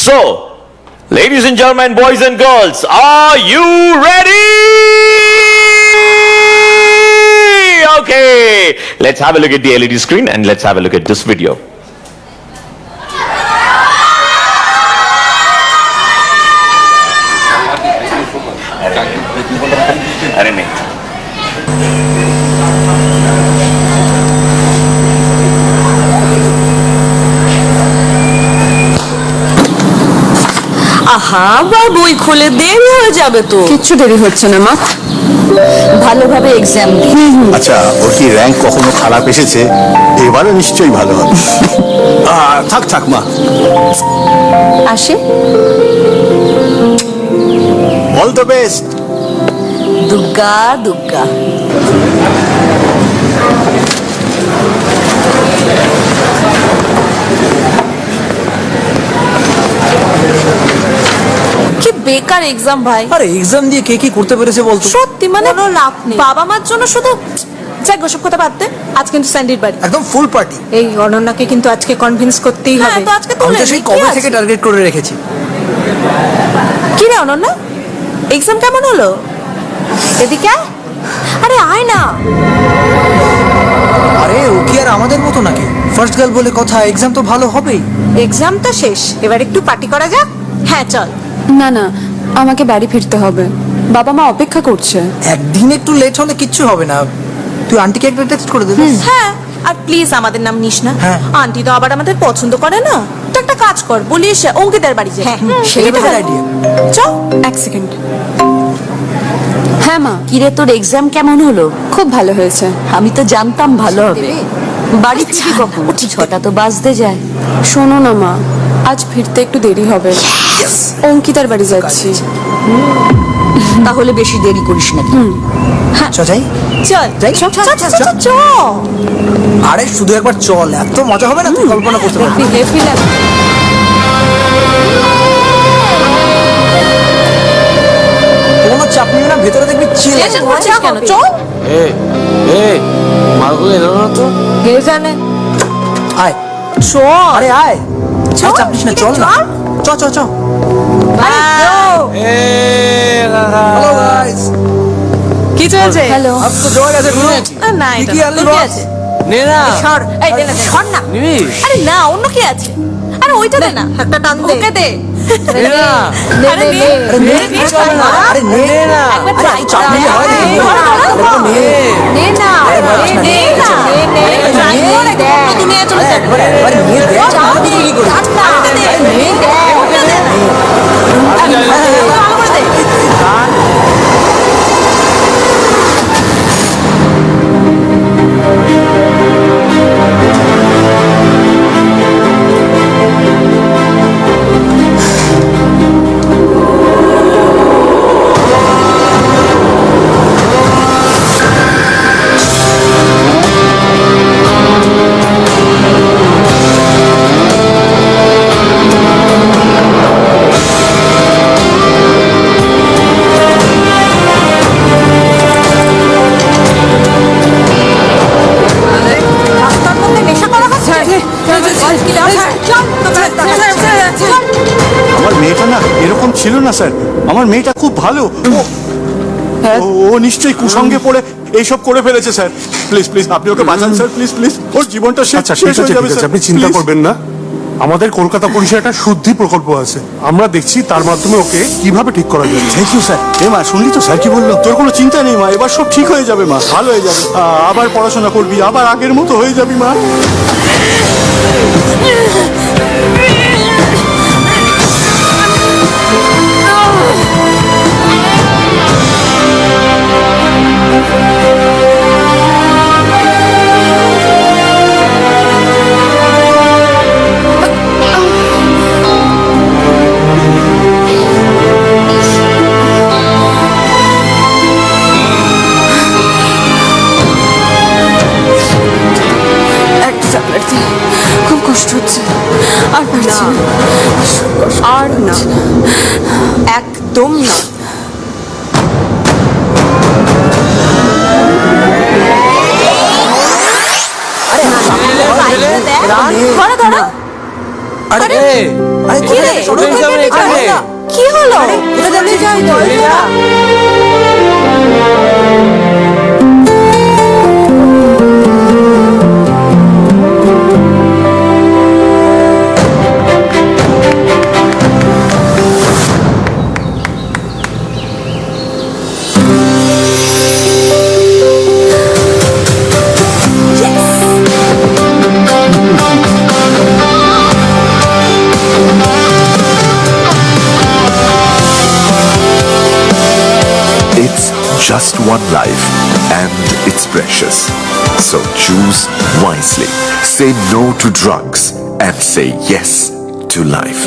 So, ladies and gentlemen, boys and girls, are you ready? Okay. Let's have a look at the LED screen and let's have a look at this video. अरे नहीं. আহা বা বই খুলে দেরি হয়ে যাবে তো. কিচ্ছু দেরি হচ্ছে না মা, ভালোভাবে এক্সাম দিই. আচ্ছা, ওর কি র্যাঙ্ক কখনো খারাপ এসেছে? এবারে নিশ্চয়ই ভালো হবে. থাক থাক মা, আসে। All the best. Durga Durga. কি বেকার এক্সাম ভাই. আরে এক্সাম দিয়ে কে কি করতে পেরেছে বলতো? সত্যি মানে কোনো লাভ নেই. বাবা মার জন্য শুধু যাক ওসব কথা বাদ দে. আজ কিন্তু স্যান্ডির বাড়ি একদম ফুল পার্টি। এই অনন্যাকে কিন্তু আজকে কনভিন্স করতেই হবে। হ্যাঁ তো আজকে আমি তো সেই কবে থেকে টার্গেট করে রেখেছি। কি রে অনন্যা, এক্সাম কেমন হলো? এদিকে আয়। আরে আয় না। আরে ও কি আর আমাদের মতো নাকি? ফার্স্ট গার্ল বলে কথা, এক্সাম তো ভালো হবেই। এক্সাম তো শেষ, এবার একটু পার্টি করা যাক। হ্যাঁ চল। না না, আমাকে বাড়ি ফিরতে হবে, বাবা মা অপেক্ষা করছে। একদিন একটু লেট হলে কিচ্ছু হবে না, তুই আন্টিকে একটা টেক্সট করে দে। হ্যাঁ, আর প্লিজ আমাদের নাম নিস না। হ্যাঁ। আন্টি তো আবার আমাদের পছন্দ করে না। তো একটা কাজ কর, বলিস অঙ্কিতার বাড়ি যাই। হ্যাঁ, সেটা বেটার আইডিয়া। চল। এক সেকেন্ড। হ্যাঁ মা। কিরে তোর এক্সাম কেমন হলো? খুব ভালো হয়েছে। আমি তো জানতাম ভালো হবে। বাড়ি ফিরবি কখন? 6টা তো বাজতে যায়। শোনো না মা, আজ ফিরতে একটু দেরি হবে, অঙ্কিতার বাড়ি যাচ্ছি। তাহলে বেশি দেরি করিস না। চল যাই। চল যাই। চল। আরে শুধু একবার চল, এত মজা হবে না তুই কল্পনা করতে পারবি। কোনো চাপ নিবি না, ভেতরে দেখবি চিল আছে। কেন চল। মার্গো এলো না তো? কে জানে। আয় চল। আরে আয়, চল। চাপ নিস না, চল না। চ চ চ। হ্যালো গাইস, কি চলছে? হ্যালো। আপ তো জয় গেছে গুরু। না কি এটা কি আনলি তোর কি বস? আছে? নে না। সর। এই দে না, সর না। আরে না, অন্য কি আছে? আরে ওইটা দে না, একটা টান দে। ওকে দে। নে না। আরে নে। আরে নে, আরে নে না। একবার আরে try চাপ নিলে হয় নাকি? নে। নে না। নে না। নে। try করে দেখ। দুনিয়া চলে যাবে। আরে নে দে, চাপ দে। কি করে? চাপ না। দে। নে দে। ওকে দে। ভালো করে দে। আমার মেয়েটা না এরকম ছিল না স্যার, আমার মেয়েটা খুব ভালো। ও নিশ্চয়ই কুসঙ্গে পড়ে এইসব করে ফেলেছে স্যার। প্লিজ প্লিজ আপনি ওকে বাঁচান স্যার, প্লিজ প্লিজ। ওর জীবনটা শেষ হয়ে যাবে স্যার। আপনি চিন্তা করবেন না, আমাদের কলকাতা পুলিশের একটা শুদ্ধি প্রকল্প আছে, আমরা দেখছি তার মাধ্যমে ওকে কিভাবে ঠিক করা যায়। Thank you sir. এ মা শুনলি তো স্যার কি বললো? তোর কোনো চিন্তা নেই মা, এবার সব ঠিক হয়ে যাবে মা, ভালো হয়ে যাবে। আবার পড়াশোনা করবি, আবার আগের মতো হয়ে যাবি মা। একদম না। ধরো ধরো আরে কি রে কি হলো চলে যাই তো It's just one life and it's precious. So choose wisely. Say no to drugs and say yes to life.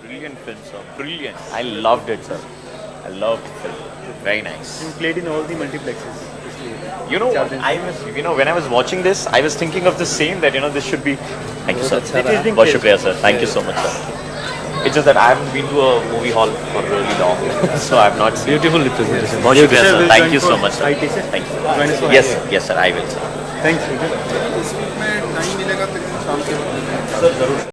Brilliant film, sir. Brilliant. I loved it, sir. I loved the film. Very nice. You played in all the multiplexes. You know what? When I was watching this, I was thinking of the same that, this should be. Thank you, sir. Bahut shukriya, sir. Thank you so much, sir. It's just that I haven't been to a movie hall for really long, so I've not seen. Beautiful representation. Bahut shukriya, sir. Thank you so much, sir. Thank you. Yes, yes, sir. I will, sir. Thanks. Sir, zarur.